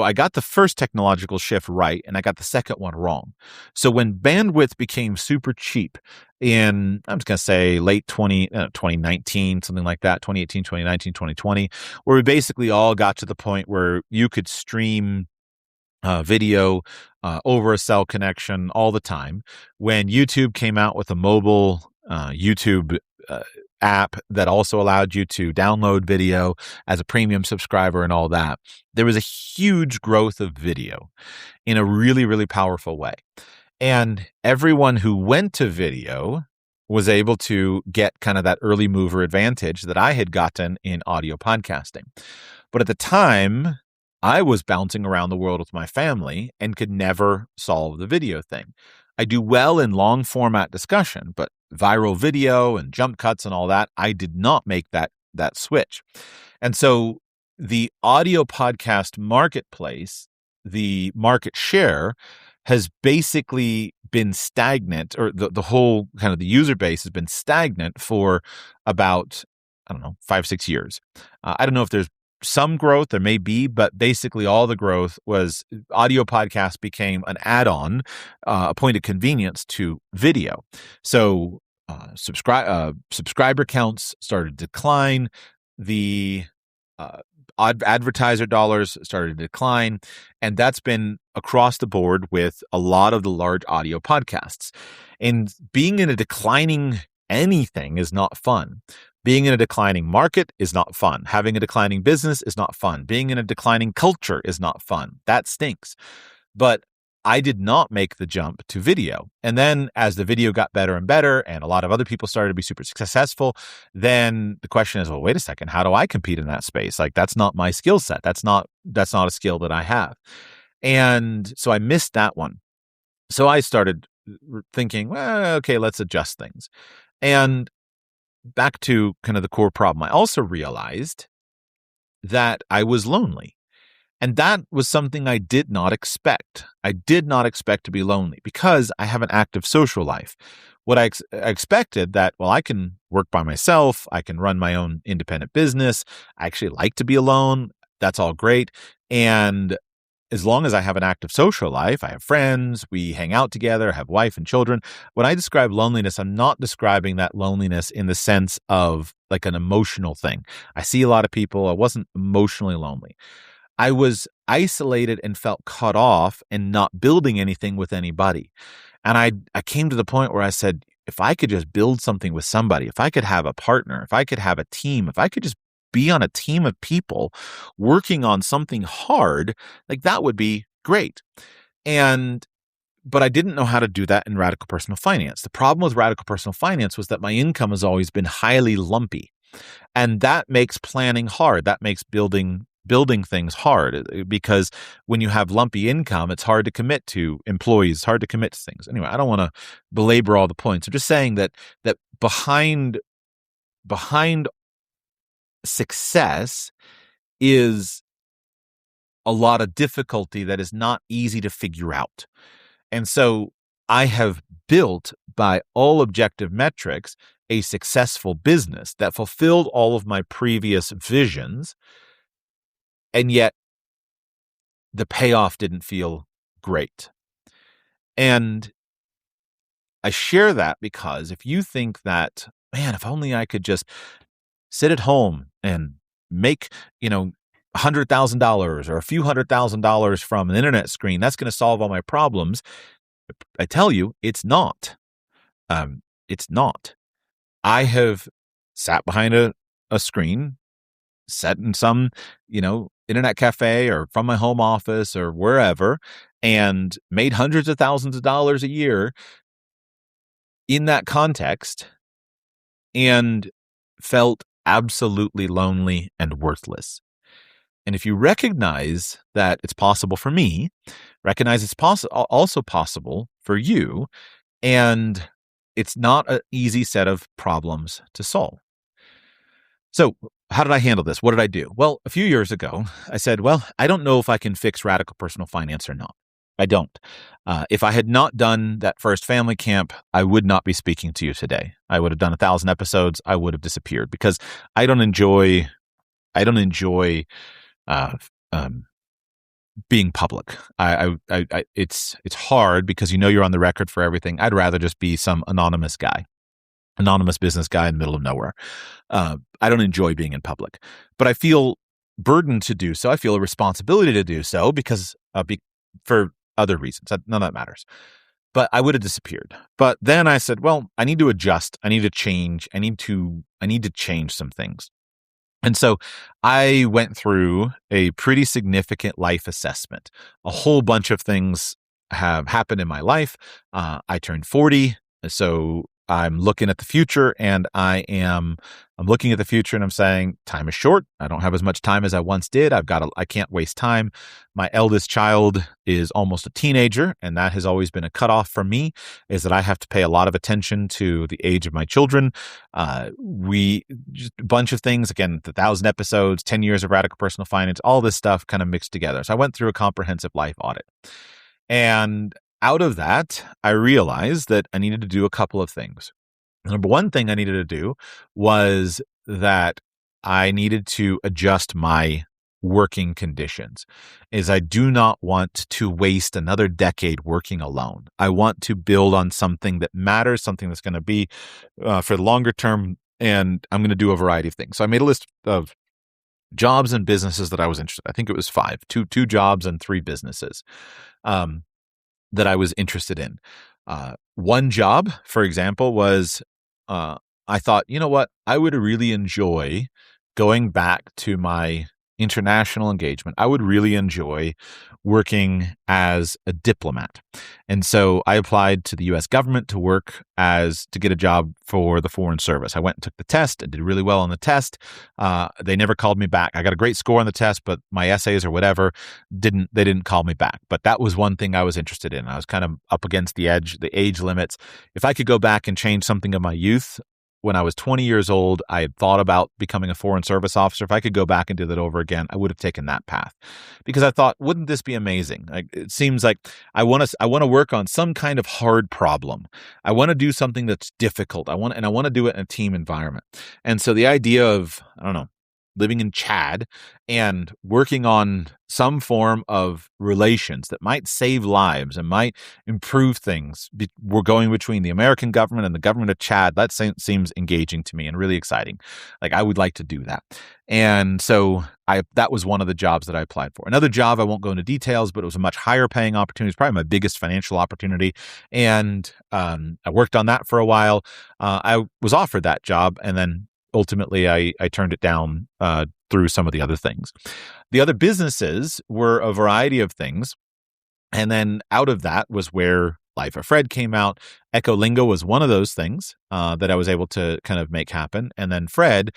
I got the first technological shift right, and I got the second one wrong. So when bandwidth became super cheap in, I'm just going to say late 2019, something like that, 2018, 2019, 2020, where we basically all got to the point where you could stream video over a cell connection all the time. When YouTube came out with a mobile YouTube app that also allowed you to download video as a premium subscriber and all that, there was a huge growth of video in a really, really powerful way. And everyone who went to video was able to get kind of that early mover advantage that I had gotten in audio podcasting. But at the time, I was bouncing around the world with my family and could never solve the video thing. I do well in long format discussion, but viral video and jump cuts and all that, I did not make that switch. And so the audio podcast marketplace, the market share, has basically been stagnant, or the whole kind of the user base has been stagnant for about, 5-6 years. I don't know if there's some growth, there may be, but basically all the growth was audio podcast became an add-on, a point of convenience to video. So subscriber counts started to decline. The advertiser dollars started to decline. And that's been across the board with a lot of the large audio podcasts. And being in a declining anything is not fun. Being in a declining market is not fun. Having a declining business is not fun. Being in a declining culture is not fun. That stinks. But I did not make the jump to video. And then as the video got better and better, and a lot of other people started to be super successful, then the question is, well, wait a second, how do I compete in that space? Like, that's not my skill set. That's not a skill that I have. And so I missed that one. So I started thinking, well, okay, let's adjust things. And back to kind of the core problem, I also realized that I was lonely. And that was something I did not expect. I did not expect to be lonely because I have an active social life. What I expected that, well, I can work by myself. I can run my own independent business. I actually like to be alone. That's all great. And as long as I have an active social life, I have friends, we hang out together, have wife and children. When I describe loneliness, I'm not describing that loneliness in the sense of like an emotional thing. I see a lot of people. I wasn't emotionally lonely. I was isolated and felt cut off and not building anything with anybody. And I came to the point where I said, if I could just build something with somebody, if I could have a partner, if I could have a team, if I could just be on a team of people working on something hard, like that would be great. But I didn't know how to do that in Radical Personal Finance. The problem with Radical Personal Finance was that my income has always been highly lumpy. And that makes planning hard. That makes building things hard, because when you have lumpy income, it's hard to commit to employees, it's hard to commit to things. Anyway, I don't want to belabor all the points. I'm just saying that behind success is a lot of difficulty that is not easy to figure out. And so I have built, by all objective metrics, a successful business that fulfilled all of my previous visions, and yet the payoff didn't feel great. And I share that because if you think that, man, if only I could just sit at home and make, $100,000 or a few $100,000 from an internet screen, that's going to solve all my problems. I tell you, it's not. It's not. I have sat behind a screen, sat in some, internet cafe or from my home office or wherever, and made hundreds of thousands of dollars a year in that context, and felt absolutely lonely and worthless. And if you recognize that it's possible for me, recognize it's also possible for you, and it's not an easy set of problems to solve. So how did I handle this? What did I do? Well, a few years ago, I said, I don't know if I can fix Radical Personal Finance or not. I don't. If I had not done that first family camp, I would not be speaking to you today. I would have done 1,000 episodes. I would have disappeared, because I don't enjoy being public. It's hard because you're on the record for everything. I'd rather just be some anonymous business guy in the middle of nowhere. I don't enjoy being in public, but I feel burdened to do so. I feel a responsibility to do so because for other reasons. None of that matters. But I would have disappeared. But then I said, I need to adjust. I need to change. I need to change some things. And so I went through a pretty significant life assessment. A whole bunch of things have happened in my life. I turned 40, so I'm looking at the future, and I'm looking at the future and I'm saying, time is short. I don't have as much time as I once did. I can't waste time. My eldest child is almost a teenager, and that has always been a cutoff for me, is that I have to pay a lot of attention to the age of my children. Just a bunch of things, again, 1,000 episodes, 10 years of Radical Personal Finance, all this stuff kind of mixed together. So I went through a comprehensive life audit. And out of that, I realized that I needed to do a couple of things. Number one thing I needed to do was that I needed to adjust my working conditions. I do not want to waste another decade working alone. I want to build on something that matters, something that's going to be for the longer term, and I'm going to do a variety of things. So I made a list of jobs and businesses that I was interested in. I think it was 5, two jobs and 3 businesses that I was interested in. One job, for example, was I thought, you know what? I would really enjoy going back to my international engagement. I would really enjoy working as a diplomat. And so I applied to the US government to get a job for the Foreign Service. I went and took the test. I did really well on the test. They never called me back. I got a great score on the test, but my essays or whatever they didn't call me back. But that was one thing I was interested in. I was kind of up against the age limits. If I could go back and change something of my youth, when I was 20 years old, I had thought about becoming a Foreign Service officer. If I could go back and do that over again, I would have taken that path, because I thought, wouldn't this be amazing? It seems like I want to work on some kind of hard problem. I want to do something that's difficult. I want to do it in a team environment. And so the idea of, living in Chad and working on some form of relations that might save lives and might improve things. We're going between the American government and the government of Chad. That seems engaging to me and really exciting. Like, I would like to do that. And so that was one of the jobs that I applied for. Another job, I won't go into details, but it was a much higher paying opportunity. It's probably my biggest financial opportunity. And I worked on that for a while. I was offered that job, and then ultimately I turned it down through some of the other things. The other businesses were a variety of things. And then out of that was where Life of Fred came out. Echolingo was one of those things that I was able to kind of make happen. And then Fred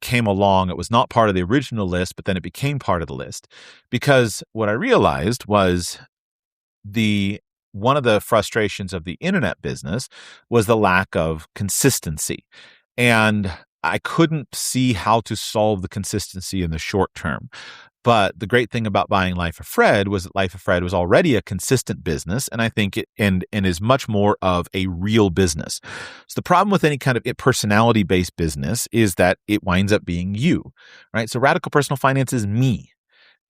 came along. It was not part of the original list, but then it became part of the list because what I realized was one of the frustrations of the internet business was the lack of consistency. And I couldn't see how to solve the consistency in the short term. But the great thing about buying Life of Fred was that Life of Fred was already a consistent business, and I think it and is much more of a real business. So the problem with any kind of personality-based business is that it winds up being you, right? So Radical Personal Finance is me.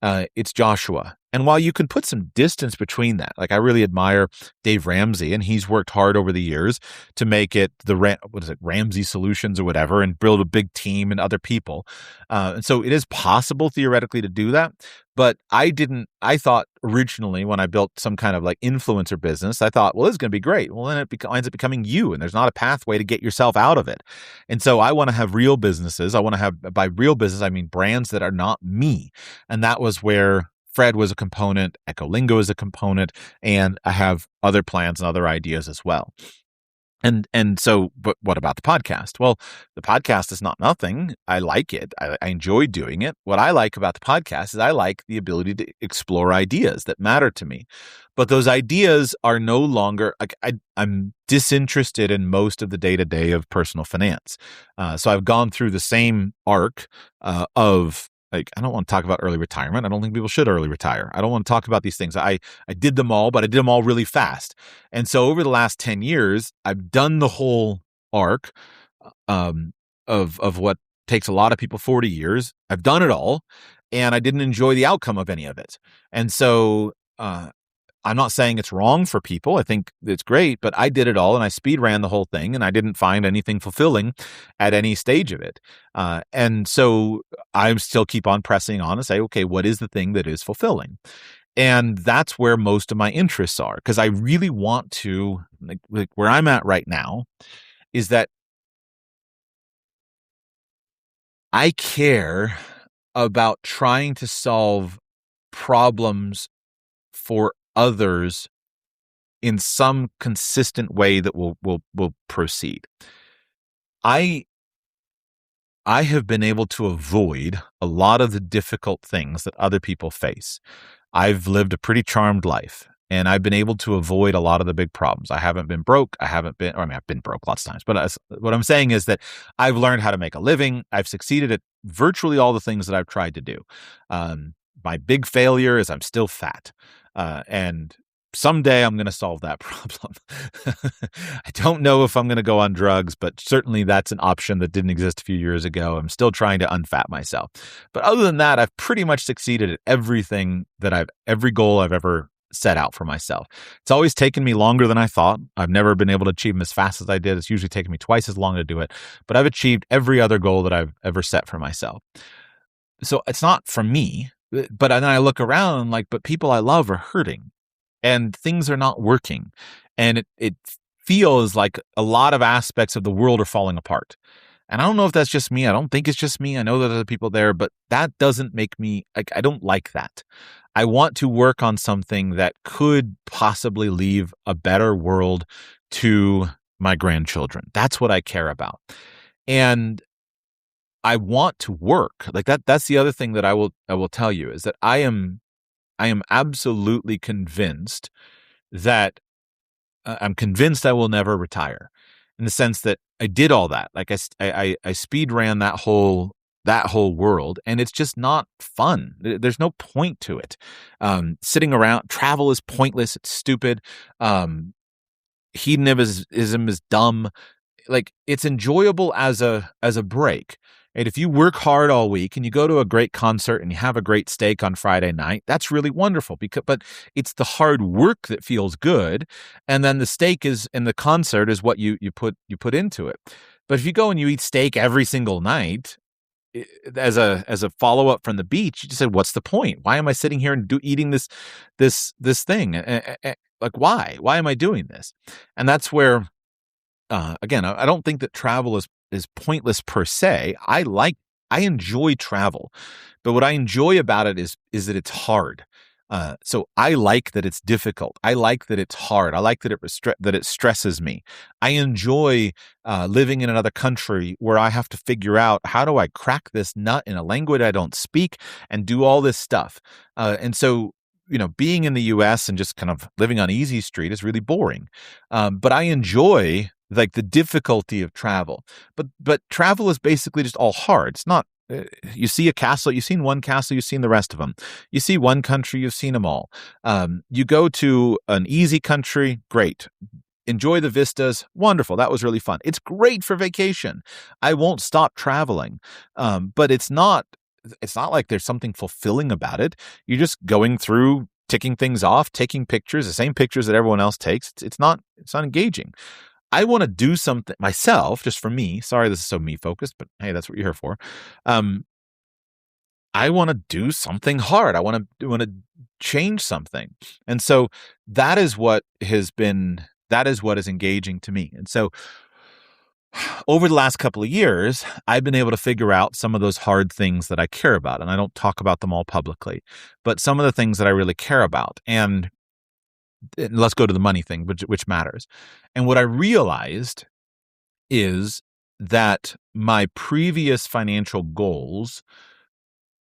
It's Joshua. And while you can put some distance between that, like I really admire Dave Ramsey, and he's worked hard over the years to make it Ramsey Solutions or whatever, and build a big team and other people. And so it is possible theoretically to do that. But I thought originally when I built some kind of like influencer business, I thought, well, this is going to be great. Well, then it winds up becoming you, and there's not a pathway to get yourself out of it. And so I want to have real businesses. I want to have, by real business, I mean brands that are not me. And that was where Fred was a component, Echolingo is a component, and I have other plans and other ideas as well. And so, but what about the podcast? Well, the podcast is not nothing. I like it. I enjoy doing it. What I like about the podcast is I like the ability to explore ideas that matter to me. But those ideas are no longer, I'm disinterested in most of the day-to-day of personal finance. So I've gone through the same arc of, like, I don't want to talk about early retirement. I don't think people should early retire. I don't want to talk about these things. I did them all, but I did them all really fast. And so over the last 10 years, I've done the whole arc of what takes a lot of people 40 years. I've done it all, and I didn't enjoy the outcome of any of it. And so I'm not saying it's wrong for people. I think it's great, but I did it all and I speed ran the whole thing, and I didn't find anything fulfilling at any stage of it. And so I still keep on pressing on and say, okay, what is the thing that is fulfilling? And that's where most of my interests are, because I really want to, like where I'm at right now is that I care about trying to solve problems for others in some consistent way that will proceed. I have been able to avoid a lot of the difficult things that other people face. I've lived a pretty charmed life, and I've been able to avoid a lot of the big problems. I haven't been broke. I've been broke lots of times, but what I'm saying is that I've learned how to make a living. I've succeeded at virtually all the things that I've tried to do. My big failure is I'm still fat. And someday I'm going to solve that problem. I don't know if I'm going to go on drugs, but certainly that's an option that didn't exist a few years ago. I'm still trying to unfat myself. But other than that, I've pretty much succeeded at everything every goal I've ever set out for myself. It's always taken me longer than I thought. I've never been able to achieve them as fast as I did. It's usually taken me twice as long to do it, but I've achieved every other goal that I've ever set for myself. So it's not for me. But then I look around but people I love are hurting and things are not working. And it feels like a lot of aspects of the world are falling apart. And I don't know if that's just me. I don't think it's just me. I know that there are people there, but that doesn't make me, I don't like that. I want to work on something that could possibly leave a better world to my grandchildren. That's what I care about. And I want to work like that. That's the other thing that I will tell you is that I am absolutely convinced that I'm convinced I will never retire, in the sense that I did all that. Like I speed ran that whole world, and it's just not fun. There's no point to it. Sitting around, travel is pointless. It's stupid. Hedonism is dumb. Like, it's enjoyable as a break. And if you work hard all week and you go to a great concert and you have a great steak on Friday night, that's really wonderful, but it's the hard work that feels good. And then the steak and the concert is what you put into it. But if you go and you eat steak every single night as a follow-up from the beach, you just say, what's the point? Why am I sitting here and eating this thing? Like, why am I doing this? And that's where, again, I don't think that travel is is pointless per se. I enjoy travel, but what I enjoy about it is that it's hard. So I like that it's difficult. I like that it's hard. I like that it stresses me. I enjoy living in another country where I have to figure out, how do I crack this nut in a language I don't speak and do all this stuff. And so, being in the U.S. and just kind of living on easy street is really boring. But I enjoy like the difficulty of travel. But travel is basically just all hard. It's not. You see a castle, you've seen one castle, you've seen the rest of them. You see one country, you've seen them all. You go to an easy country, great. Enjoy the vistas, wonderful. That was really fun. It's great for vacation. I won't stop traveling. But it's not like there's something fulfilling about it. You're just going through, ticking things off, taking pictures, the same pictures that everyone else takes. It's not engaging. I want to do something myself, just for me. Sorry, this is so me focused, but hey, that's what you're here for. I want to do something hard. I want to change something. And so that is what is engaging to me. And so over the last couple of years, I've been able to figure out some of those hard things that I care about. And I don't talk about them all publicly, but some of the things that I really care about. And let's go to the money thing, which matters. And what I realized is that my previous financial goals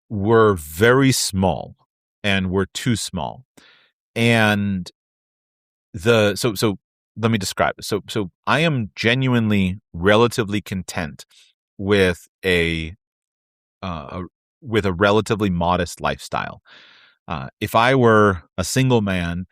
were very small and were too small. And so let me describe it. So I am genuinely relatively content with a relatively modest lifestyle. If I were a single man,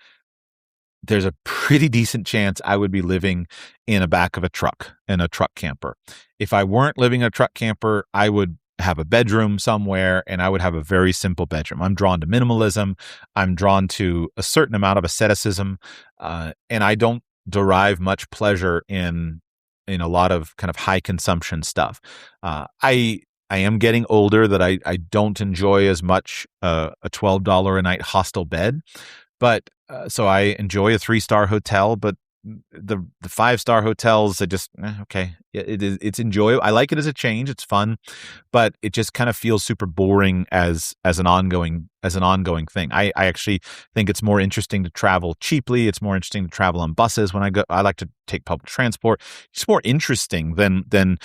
there's a pretty decent chance I would be living in the back of a truck, in a truck camper. If I weren't living in a truck camper, I would have a bedroom somewhere, and I would have a very simple bedroom. I'm drawn to minimalism. I'm drawn to a certain amount of asceticism, and I don't derive much pleasure in a lot of kind of high consumption stuff. I am getting older that I don't enjoy as much a $12 a night hostel bed. But so I enjoy a 3-star hotel, but the 5-star hotels, I just okay. It's enjoyable. I like it as a change. It's fun, but it just kind of feels super boring as an ongoing thing. I actually think it's more interesting to travel cheaply. It's more interesting to travel on buses when I go. I like to take public transport. It's more interesting than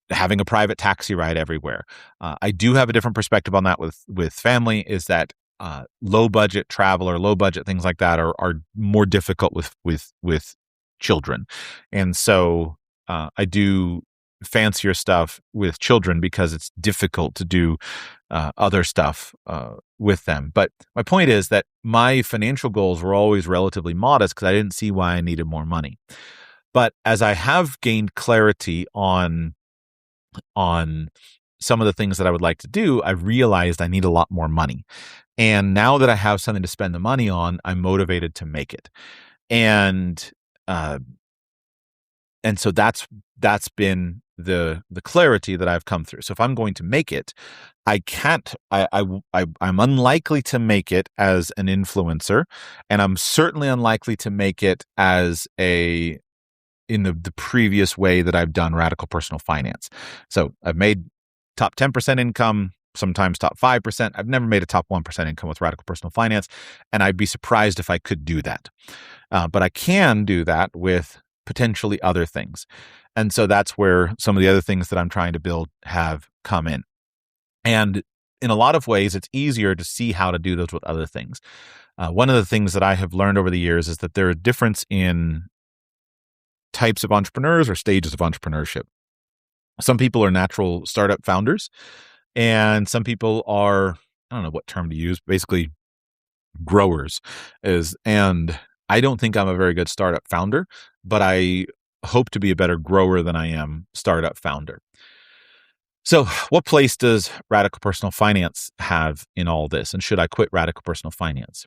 having a private taxi ride everywhere. I do have a different perspective on that with family. Is that low budget travel or low budget things like that are more difficult with children. And so I do fancier stuff with children because it's difficult to do other stuff with them. But my point is that my financial goals were always relatively modest because I didn't see why I needed more money. But as I have gained clarity on some of the things that I would like to do, I've realized I need a lot more money. And now that I have something to spend the money on, I'm motivated to make it. And so that's been the clarity that I've come through. So if I'm going to make it, I'm unlikely to make it as an influencer, and I'm certainly unlikely to make it as in the previous way that I've done radical personal finance. So I've made top 10% income, sometimes top 5%. I've never made a top 1% income with radical personal finance, and I'd be surprised if I could do that. But I can do that with potentially other things. And so that's where some of the other things that I'm trying to build have come in. And in a lot of ways, it's easier to see how to do those with other things. One of the things that I have learned over the years is that there are difference in types of entrepreneurs or stages of entrepreneurship. Some people are natural startup founders, and some people are, I don't know what term to use, basically growers. And I don't think I'm a very good startup founder, but I hope to be a better grower than I am startup founder. So what place does radical personal finance have in all this? And should I quit radical personal finance?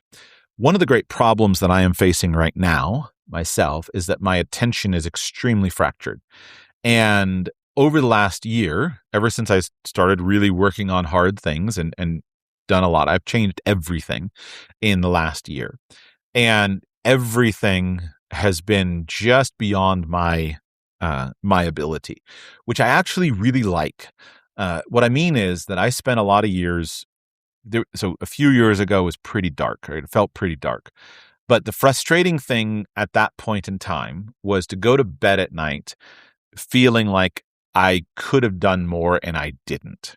One of the great problems that I am facing right now myself is that my attention is extremely fractured. And over the last year, ever since I started really working on hard things and done a lot, I've changed everything in the last year. And everything has been just beyond my my ability, which I actually really like. What I mean is that I spent a lot of years there. So a few years ago was pretty dark, right? It felt pretty dark. But the frustrating thing at that point in time was to go to bed at night feeling like I could have done more and I didn't.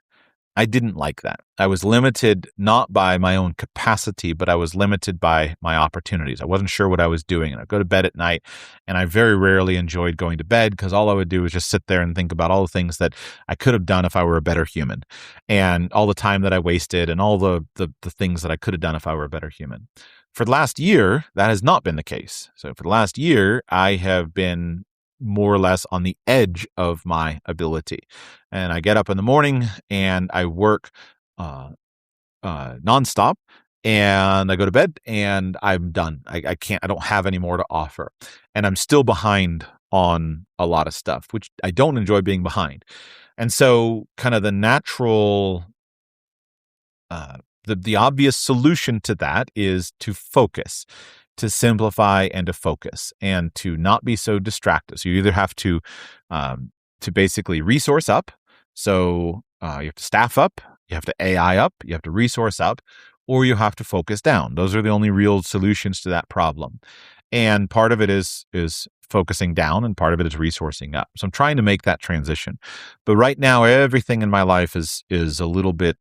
I didn't like that. I was limited not by my own capacity, but I was limited by my opportunities. I wasn't sure what I was doing. And I'd go to bed at night, and I very rarely enjoyed going to bed because all I would do was just sit there and think about all the things that I could have done if I were a better human, and all the time that I wasted, and all the things that I could have done if I were a better human. For the last year, that has not been the case. So for the last year, I have been more or less on the edge of my ability. And I get up in the morning and I work nonstop, and I go to bed and I'm done. I don't have any more to offer. And I'm still behind on a lot of stuff, which I don't enjoy being behind. And so kind of the natural, the obvious solution to that is to focus, to simplify and to focus, and to not be so distracted. So you either have to basically resource up. So you have to staff up, you have to AI up, you have to resource up, or you have to focus down. Those are the only real solutions to that problem. And part of it is focusing down, and part of it is resourcing up. So I'm trying to make that transition. But right now, everything in my life is a little bit.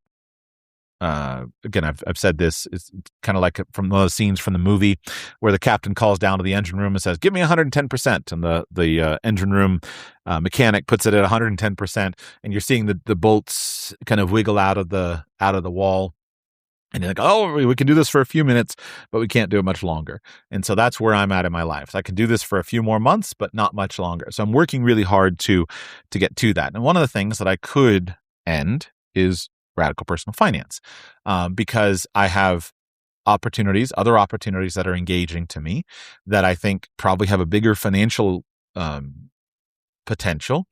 Again, I've said this. It's kind of like from one of the scenes from the movie where the captain calls down to the engine room and says, "Give me 110%," and the engine room mechanic puts it at 110%, and you're seeing the bolts kind of wiggle out of the wall, and you're like, "Oh, we can do this for a few minutes, but we can't do it much longer." And so that's where I'm at in my life. So I can do this for a few more months, but not much longer. So I'm working really hard to get to that. And one of the things that I could end is Radical Personal Finance, because I have other opportunities that are engaging to me that I think probably have a bigger financial potential,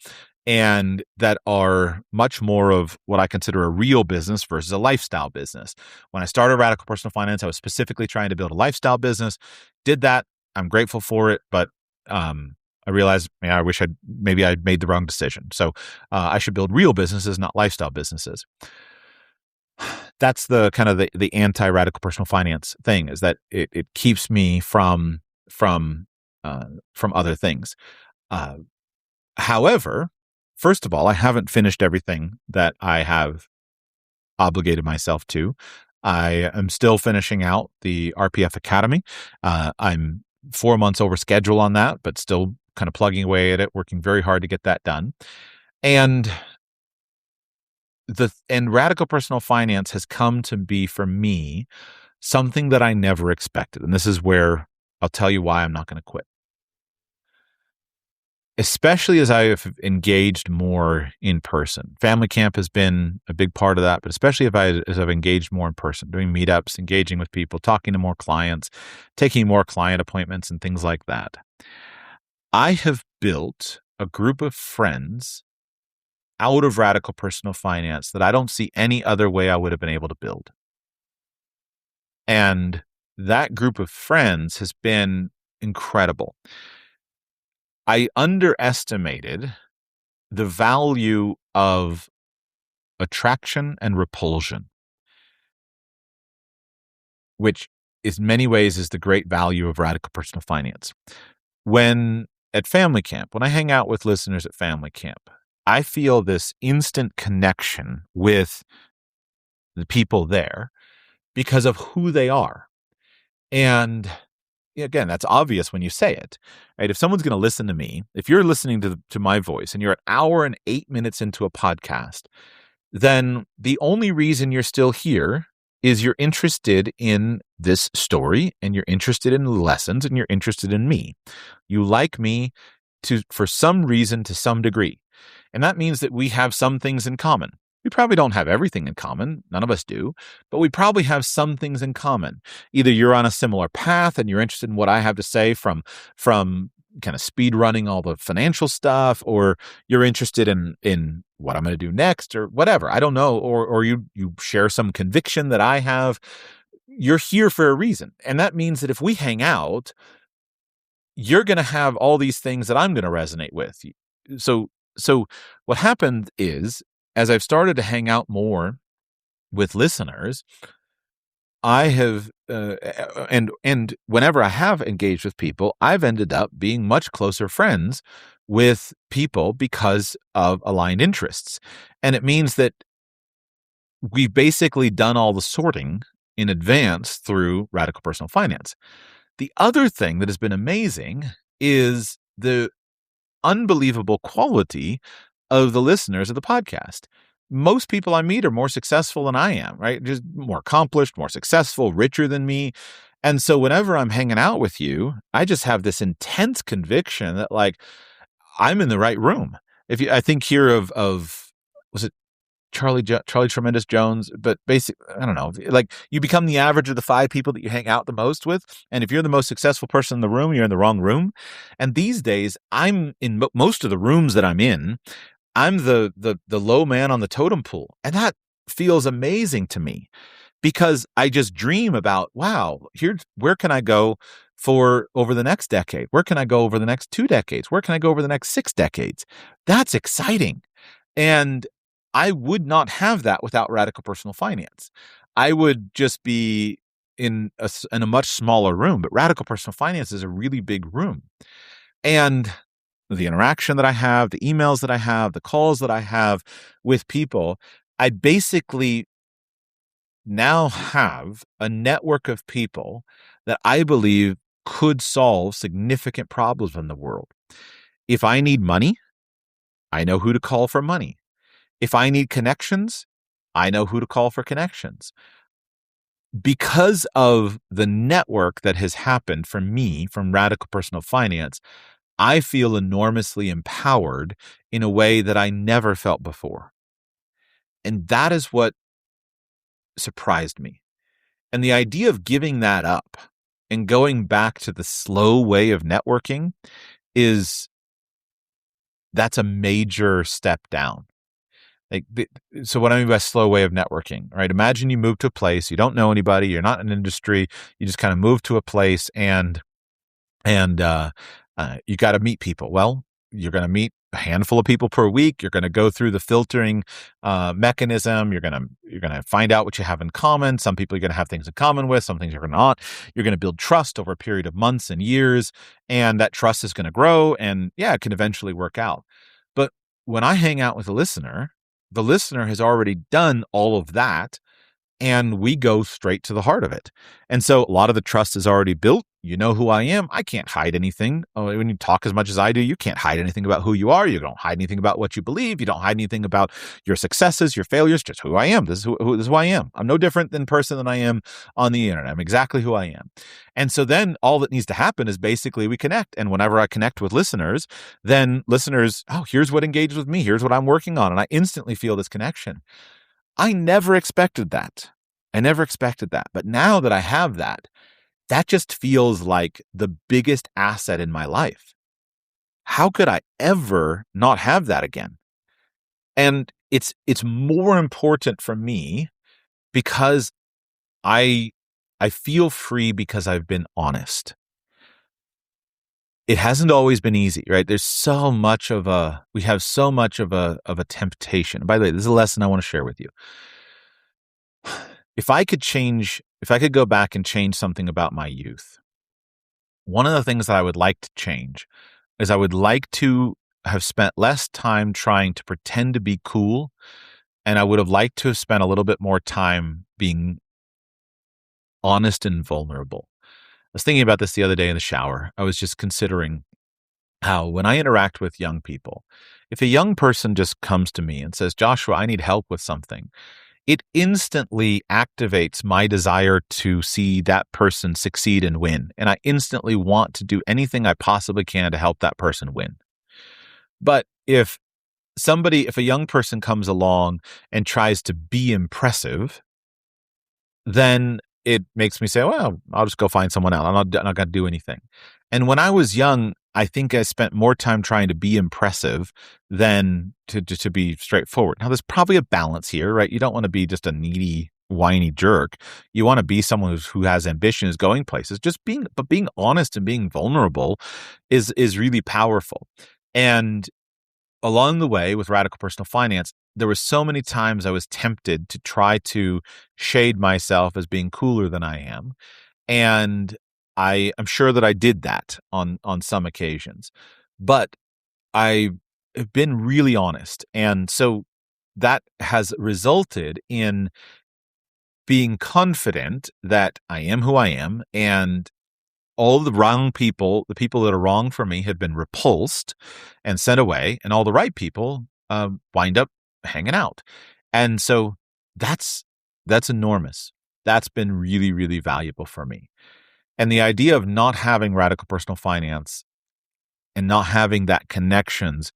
and that are much more of what I consider a real business versus a lifestyle business. When I started Radical Personal Finance, I was specifically trying to build a lifestyle business. Did that. I'm grateful for it, but I realized, I wish I'd made the wrong decision. So I should build real businesses, not lifestyle businesses. That's the kind of the anti-radical personal finance thing, is that it keeps me from other things. However, first of all, I haven't finished everything that I have obligated myself to. I am still finishing out the RPF Academy. I'm 4 months over schedule on that, but still kind of plugging away at it, working very hard to get that done. And radical personal finance has come to be, for me, something that I never expected. And this is where I'll tell you why I'm not going to quit. Especially as I have engaged more in person. Family camp has been a big part of that, but especially as I've engaged more in person, doing meetups, engaging with people, talking to more clients, taking more client appointments and things like that. I have built a group of friends out of radical personal finance that I don't see any other way I would have been able to build. And that group of friends has been incredible. I underestimated the value of attraction and repulsion, which in many ways is the great value of radical personal finance. At family camp, when I hang out with listeners at family camp, I feel this instant connection with the people there because of who they are. And again, that's obvious when you say it, right? If someone's going to listen to me, if you're listening to my voice and you're an hour and 8 minutes into a podcast, then the only reason you're still here is you're interested in this story, and you're interested in lessons, and you're interested in me. You like me for some reason, to some degree. And that means that we have some things in common. We probably don't have everything in common. None of us do, but we probably have some things in common. Either you're on a similar path and you're interested in what I have to say from kind of speed running all the financial stuff, or you're interested in what I'm going to do next, or whatever. I don't know. Or you share some conviction that I have. You're here for a reason. And that means that if we hang out, you're going to have all these things that I'm going to resonate with. so what happened is, as I've started to hang out more with listeners, I have, and whenever I have engaged with people, I've ended up being much closer friends with people because of aligned interests. And it means that we've basically done all the sorting in advance through Radical Personal Finance. The other thing that has been amazing is the unbelievable quality of the listeners of the podcast. Most people I meet are more successful than I am, right? Just more accomplished, more successful, richer than me. And so whenever I'm hanging out with you, I just have this intense conviction that, like, I'm in the right room. I think here of was it Charlie Tremendous Jones, but basically, I don't know, like, you become the average of the 5 people that you hang out the most with. And if you're the most successful person in the room, you're in the wrong room. And these days, I'm in most of the rooms that I'm in, I'm the low man on the totem pole. And that feels amazing to me, because I just dream about, wow, where can I go for over the next decade? Where can I go over the next 2 decades? Where can I go over the next 6 decades? That's exciting. And I would not have that without Radical Personal Finance. I would just be in a much smaller room, but Radical Personal Finance is a really big room. And the interaction that I have, the emails that I have, the calls that I have with people, I basically now have a network of people that I believe could solve significant problems in the world. If I need money, I know who to call for money. If I need connections, I know who to call for connections. Because of the network that has happened for me from Radical Personal Finance, I feel enormously empowered in a way that I never felt before. And that is what surprised me. And the idea of giving that up and going back to the slow way of networking that's a major step down. So what I mean by slow way of networking, right? Imagine you move to a place, you don't know anybody, you're not in an industry, you just kind of move to a place and you got to meet people. Well, you're going to meet a handful of people per week. You're going to go through the filtering mechanism. You're going to find out what you have in common. Some people you're going to have things in common with, some things you're not. You're going to build trust over a period of months and years, and that trust is going to grow, and yeah, it can eventually work out. But when I hang out with the listener has already done all of that, and we go straight to the heart of it. And so a lot of the trust is already built. You know who I am. I can't hide anything. When you talk as much as I do, you can't hide anything about who you are. You don't hide anything about what you believe. You don't hide anything about your successes, your failures, just who I am. This is who I am. I'm no different in person than I am on the internet. I'm exactly who I am. And so then all that needs to happen is basically we connect. And whenever I connect with listeners, then listeners, oh, here's what engaged with me. Here's what I'm working on. And I instantly feel this connection. I never expected that. But now that I have that just feels like the biggest asset in my life. How could I ever not have that again? And it's more important for me because I feel free because I've been honest. It hasn't always been easy, right? We have so much of a temptation. By the way, this is a lesson I want to share with you. If I could go back and change something about my youth, one of the things that I would like to change is I would like to have spent less time trying to pretend to be cool, and I would have liked to have spent a little bit more time being honest and vulnerable. I was thinking about this the other day in the shower. I was just considering how when I interact with young people, if a young person just comes to me and says, Joshua, I need help with something, it instantly activates my desire to see that person succeed and win. And I instantly want to do anything I possibly can to help that person win. But if a young person comes along and tries to be impressive, then it makes me say, well, I'll just go find someone else. I'm not going to do anything. And when I was young, I think I spent more time trying to be impressive than to be straightforward. Now, there's probably a balance here, right? You don't want to be just a needy, whiny jerk. You want to be someone who has ambition, is going places. But being honest and being vulnerable is really powerful. And along the way with Radical Personal Finance, there were so many times I was tempted to try to shade myself as being cooler than I am. And I'm sure that I did that on some occasions. But I have been really honest. And so that has resulted in being confident that I am who I am, and all the wrong people, the people that are wrong for me, have been repulsed and sent away, and all the right people wind up hanging out. And so that's enormous. That's been really, really valuable for me. And the idea of not having Radical Personal Finance and not having that connections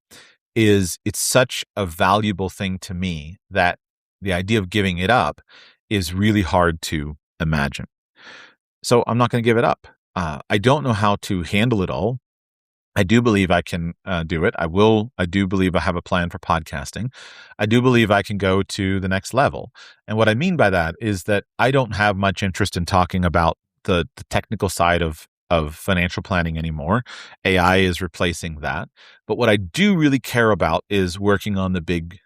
it's such a valuable thing to me that the idea of giving it up is really hard to imagine. So I'm not going to give it up. I don't know how to handle it all. I do believe I can do it. I do believe I have a plan for podcasting. I do believe I can go to the next level. And what I mean by that is that I don't have much interest in talking about the technical side of financial planning anymore. AI is replacing that. But what I do really care about is working on the big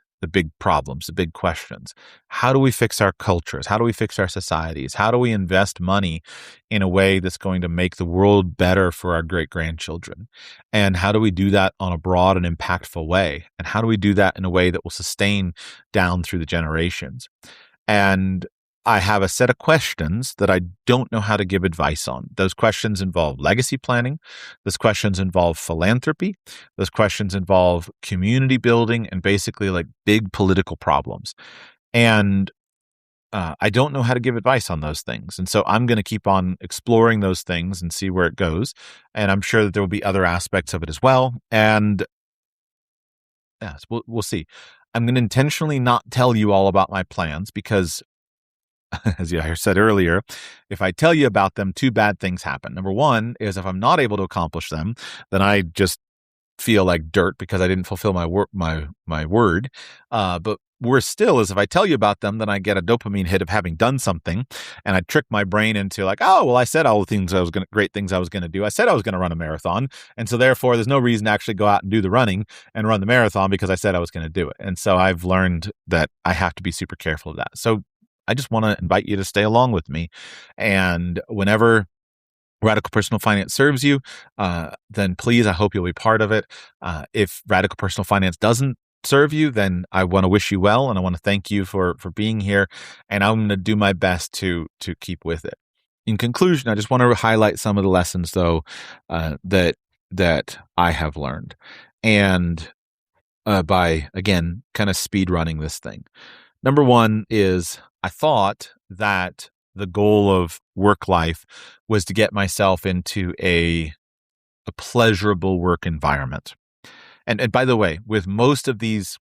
problems, the big questions. How do we fix our cultures? How do we fix our societies? How do we invest money in a way that's going to make the world better for our great-grandchildren? And how do we do that on a broad and impactful way? And how do we do that in a way that will sustain down through the generations? And I have a set of questions that I don't know how to give advice on. Those questions involve legacy planning. Those questions involve philanthropy. Those questions involve community building and basically like big political problems. And I don't know how to give advice on those things. And so I'm going to keep on exploring those things and see where it goes. And I'm sure that there will be other aspects of it as well. And yes, we'll see. I'm going to intentionally not tell you all about my plans because as I said earlier, if I tell you about them, two bad things happen. Number one is if I'm not able to accomplish them, then I just feel like dirt because I didn't fulfill my word. But worse still is if I tell you about them, then I get a dopamine hit of having done something, and I trick my brain into like, oh, well, I said all the things great things I was going to do. I said I was going to run a marathon, and so therefore, there's no reason to actually go out and do the running and run the marathon because I said I was going to do it. And so I've learned that I have to be super careful of that. So I just want to invite you to stay along with me. And whenever Radical Personal Finance serves you, then please, I hope you'll be part of it. If Radical Personal Finance doesn't serve you, then I want to wish you well. And I want to thank you for being here. And I'm going to do my best to keep with it. In conclusion, I just want to highlight some of the lessons, though, that I have learned. And by, again, kind of speed running this thing. Number one is I thought that the goal of work life was to get myself into a pleasurable work environment. And by the way, with most of these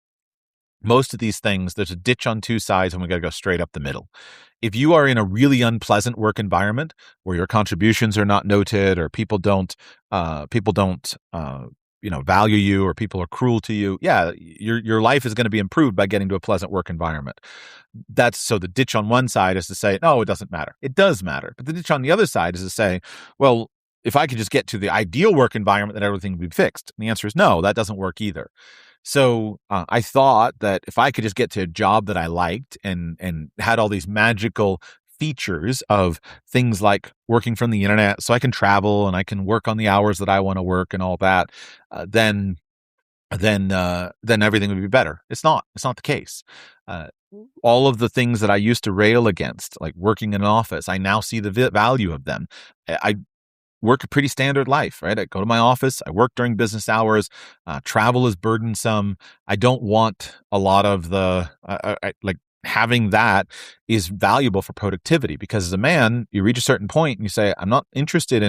things, there's a ditch on two sides and we got to go straight up the middle. If you are in a really unpleasant work environment where your contributions are not noted or people don't value you or people are cruel to you, yeah, your life is going to be improved by getting to a pleasant work environment. That's so the ditch on one side is to say, no, it doesn't matter. It does matter. But the ditch on the other side is to say, well, if I could just get to the ideal work environment, then everything would be fixed. And the answer is no, that doesn't work either. So I thought that if I could just get to a job that I liked and had all these magical features of things like working from the internet so I can travel and I can work on the hours that I want to work and all that, then everything would be better. It's not the case. All of the things that I used to rail against, like working in an office, I now see the value of them. I work a pretty standard life, right? I go to my office, I work during business hours, travel is burdensome. I don't want a lot of the, having that is valuable for productivity because as a man, you reach a certain point and you say, I'm not interested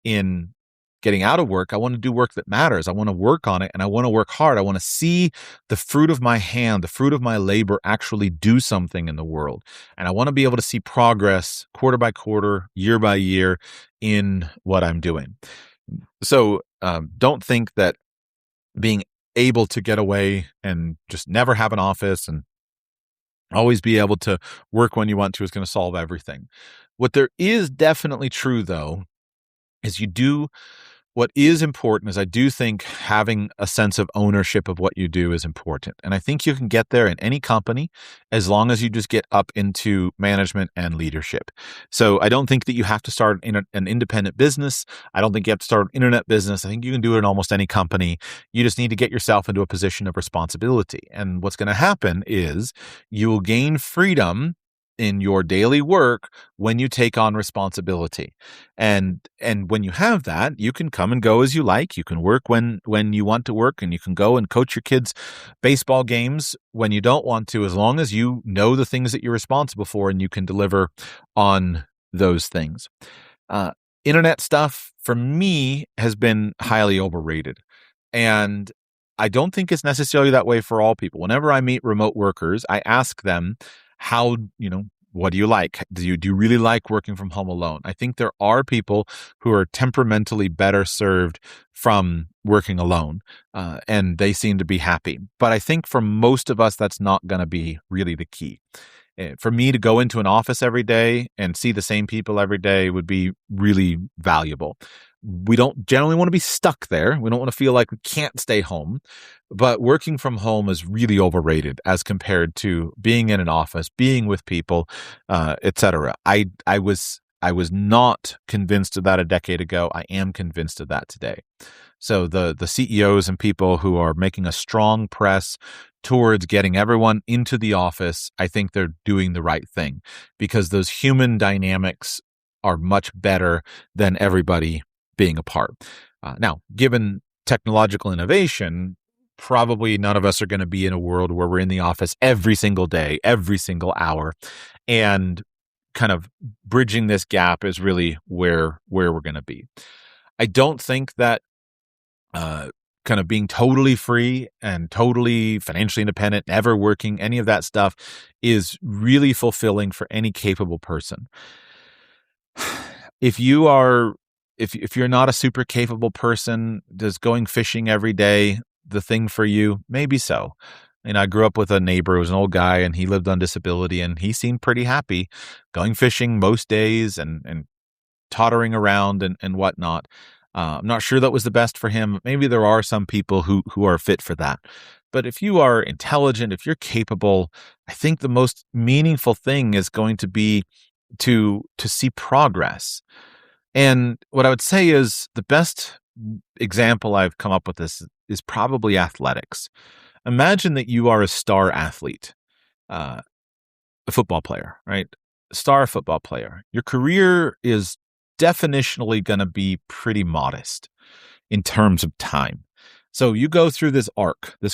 in getting out of work. I want to do work that matters. I want to work on it and I want to work hard. I want to see the fruit of my hand, the fruit of my labor actually do something in the world. And I want to be able to see progress quarter by quarter, year by year in what I'm doing. So don't think that being able to get away and just never have an office and always be able to work when you want to is going to solve everything. What there is definitely true, though, is you do What is important is I do think having a sense of ownership of what you do is important. And I think you can get there in any company as long as you just get up into management and leadership. So I don't think that you have to start an independent business. I don't think you have to start an internet business. I think you can do it in almost any company. You just need to get yourself into a position of responsibility. And what's going to happen is you will gain freedom in your daily work when you take on responsibility. And when you have that, you can come and go as you like. You can work when you want to work, and you can go and coach your kids' baseball games when you don't want to, as long as you know the things that you're responsible for and you can deliver on those things. Internet stuff for me has been highly overrated. And I don't think it's necessarily that way for all people. Whenever I meet remote workers, I ask them, how, what do you like? Do you really like working from home alone? I think there are people who are temperamentally better served from working alone, and they seem to be happy. But I think for most of us, that's not going to be really the key. For me to go into an office every day and see the same people every day would be really valuable. We don't generally want to be stuck there. We don't want to feel like we can't stay home. But working from home is really overrated as compared to being in an office, being with people, etc. I was not convinced of that a decade ago. I am convinced of that today. So the CEOs and people who are making a strong press towards getting everyone into the office, I think they're doing the right thing, because those human dynamics are much better than everybody being apart. Now, given technological innovation, probably none of us are going to be in a world where we're in the office every single day, every single hour. And kind of bridging this gap is really where we're going to be. I don't think that kind of being totally free and totally financially independent, never working, any of that stuff is really fulfilling for any capable person. If you're not a super capable person, does going fishing every day the thing for you? Maybe so. And I grew up with a neighbor who was an old guy, and he lived on disability, and he seemed pretty happy going fishing most days and tottering around and whatnot. I'm not sure that was the best for him. Maybe there are some people who are fit for that. But if you are intelligent, if you're capable, I think the most meaningful thing is going to be to see progress. And what I would say is the best example I've come up with this is probably athletics. Imagine that you are a star athlete, a football player, right? A star football player. Your career is definitionally going to be pretty modest in terms of time. So you go through this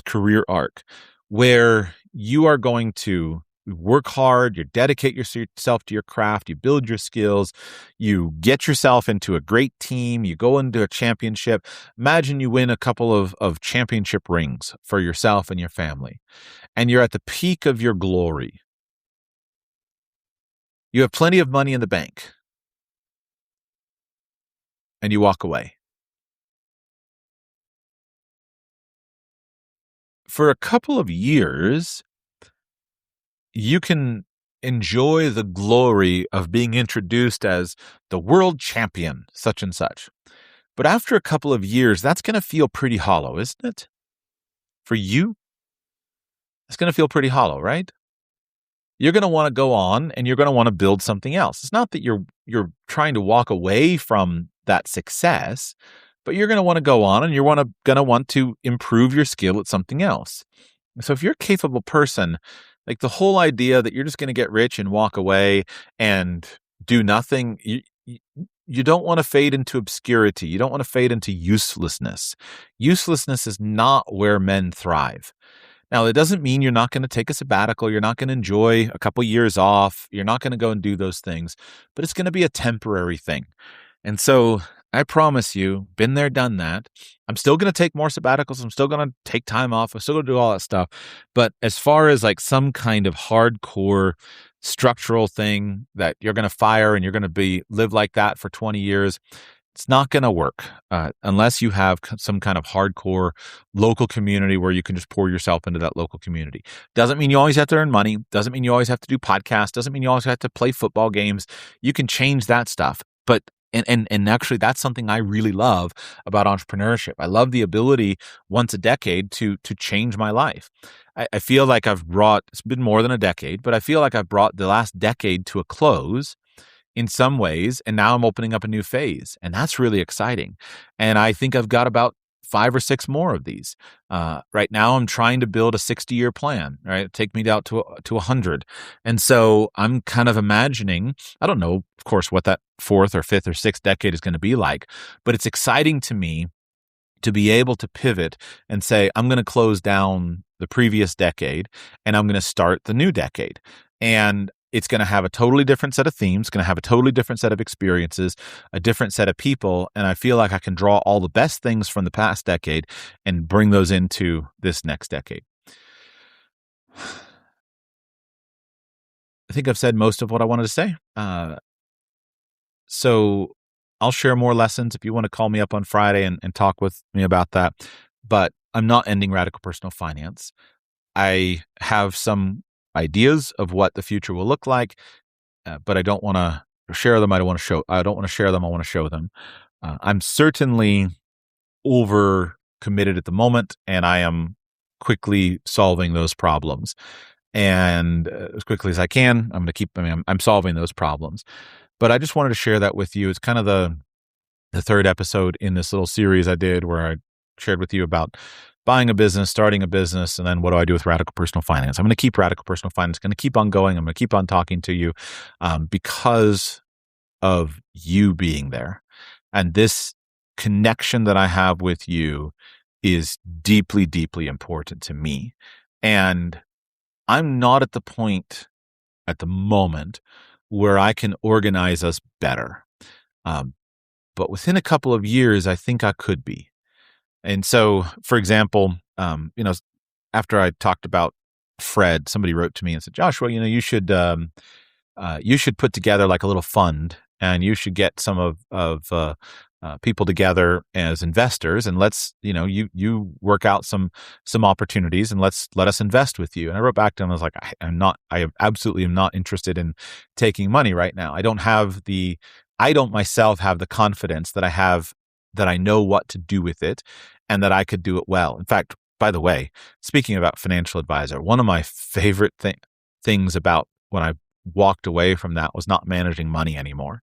career arc, where you are going to work hard, you dedicate yourself to your craft, you build your skills, you get yourself into a great team, you go into a championship. Imagine you win a couple of championship rings for yourself and your family, and you're at the peak of your glory. You have plenty of money in the bank, and you walk away. For a couple of years, you can enjoy the glory of being introduced as the world champion, such and such. But after a couple of years, that's going to feel pretty hollow, isn't it? For you, it's going to feel pretty hollow, right? You're going to want to go on, and you're going to want to build something else. It's not that you're trying to walk away from that success, but you're going to want to go on, and you're going to want to improve your skill at something else. So if you're a capable person, like the whole idea that you're just going to get rich and walk away and do nothing, you don't want to fade into obscurity. You don't want to fade into uselessness. Uselessness is not where men thrive. Now, it doesn't mean you're not going to take a sabbatical. You're not going to enjoy a couple years off. You're not going to go and do those things, but it's going to be a temporary thing. And so I promise you, been there, done that. I'm still going to take more sabbaticals. I'm still going to take time off. I'm still going to do all that stuff. But as far as like some kind of hardcore structural thing that you're going to fire and you're going to live like that for 20 years, it's not going to work unless you have some kind of hardcore local community where you can just pour yourself into that local community. Doesn't mean you always have to earn money. Doesn't mean you always have to do podcasts. Doesn't mean you always have to play football games. You can change that stuff. But And actually, that's something I really love about entrepreneurship. I love the ability once a decade to change my life. I feel like it's been more than a decade, but I feel like I've brought the last decade to a close in some ways, and now I'm opening up a new phase, and that's really exciting. And I think I've got about 5 or 6 more of these. Right now, I'm trying to build a 60-year plan, right? Take me out to 100. And so I'm kind of imagining, I don't know, of course, what that 4th or 5th or 6th decade is going to be like, but it's exciting to me to be able to pivot and say, I'm going to close down the previous decade and I'm going to start the new decade. And it's going to have a totally different set of themes, going to have a totally different set of experiences, a different set of people. And I feel like I can draw all the best things from the past decade and bring those into this next decade. I think I've said most of what I wanted to say. So I'll share more lessons if you want to call me up on Friday and talk with me about that. But I'm not ending Radical Personal Finance. I have some ideas of what the future will look like, but I don't want to share them. I don't want to share them. I want to show them. I'm certainly over committed at the moment, and I am quickly solving those problems. And as quickly as I can, I'm solving those problems. But I just wanted to share that with you. It's kind of the third episode in this little series I did where I shared with you about buying a business, starting a business, and then what do I do with Radical Personal Finance? I'm going to keep Radical Personal Finance, going to keep on going. I'm going to keep on talking to you because of you being there. And this connection that I have with you is deeply, deeply important to me. And I'm not at the point at the moment where I can organize us better. But within a couple of years, I think I could be. And so, for example, after I talked about Fred, somebody wrote to me and said, Joshua, you should put together like a little fund, and you should get some of people together as investors, and let's, you work out some opportunities, and let us invest with you. And I wrote back to him. I was like, I absolutely am not interested in taking money right now. I don't myself have the confidence that I know what to do with it and that I could do it well. In fact, by the way, speaking about financial advisor, one of my favorite things about when I walked away from that was not managing money anymore.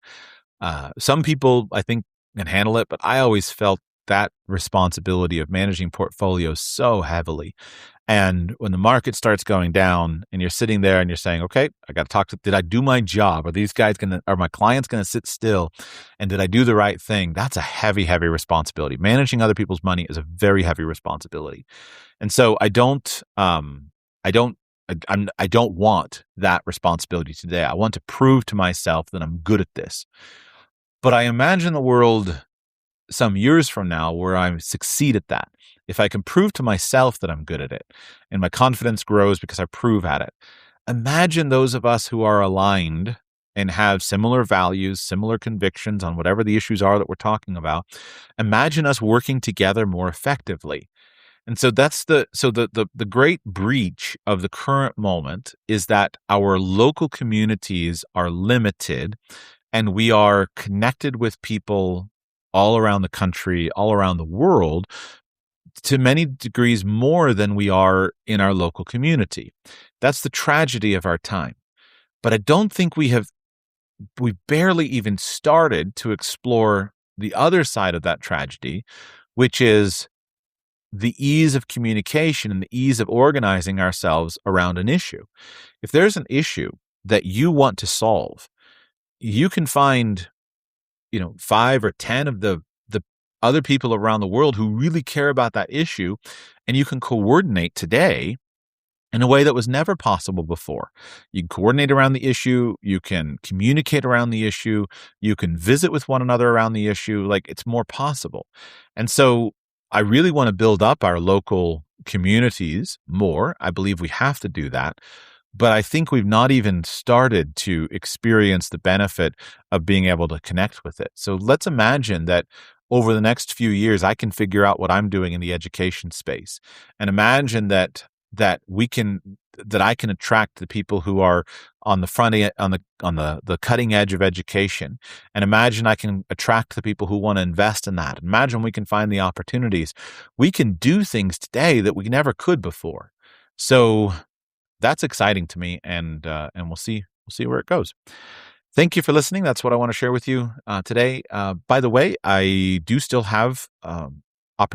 Some people, I think, can handle it, but I always felt that responsibility of managing portfolios so heavily. And when the market starts going down and you're sitting there and you're saying, okay, I got to talk did I do my job? Are my clients going to sit still? And did I do the right thing? That's a heavy, heavy responsibility. Managing other people's money is a very heavy responsibility. And so I don't want that responsibility today. I want to prove to myself that I'm good at this. But I imagine the world some years from now where I succeed at that. If I can prove to myself that I'm good at it and my confidence grows because I prove at it, imagine those of us who are aligned and have similar values, similar convictions on whatever the issues are that we're talking about. Imagine us working together more effectively. And so that's the great breach of the current moment is that our local communities are limited and we are connected with people all around the country, all around the world, to many degrees more than we are in our local community. That's the tragedy of our time. But I don't think we barely even started to explore the other side of that tragedy, which is the ease of communication and the ease of organizing ourselves around an issue. If there's an issue that you want to solve, you can find 5 or 10 of the other people around the world who really care about that issue, and you can coordinate today in a way that was never possible before. You can coordinate around the issue, you can communicate around the issue, you can visit with one another around the issue, like it's more possible. And so I really want to build up our local communities more. I believe we have to do that. But I think we've not even started to experience the benefit of being able to connect with it. So let's imagine that over the next few years, I can figure out what I'm doing in the education space. And imagine that that I can attract the people who are on the front end, on the cutting edge of education. And imagine I can attract the people who want to invest in that. Imagine we can find the opportunities. We can do things today that we never could before. So that's exciting to me, and we'll see where it goes. Thank you for listening. That's what I want to share with you today. By the way, I do still have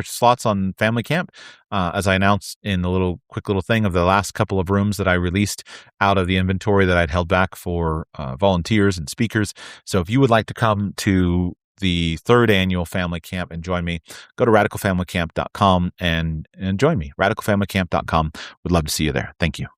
slots on Family Camp, as I announced in the quick little thing of the last couple of rooms that I released out of the inventory that I'd held back for volunteers and speakers. So if you would like to come to the 3rd annual Family Camp and join me, go to radicalfamilycamp.com and join me. radicalfamilycamp.com. Would love to see you there. Thank you.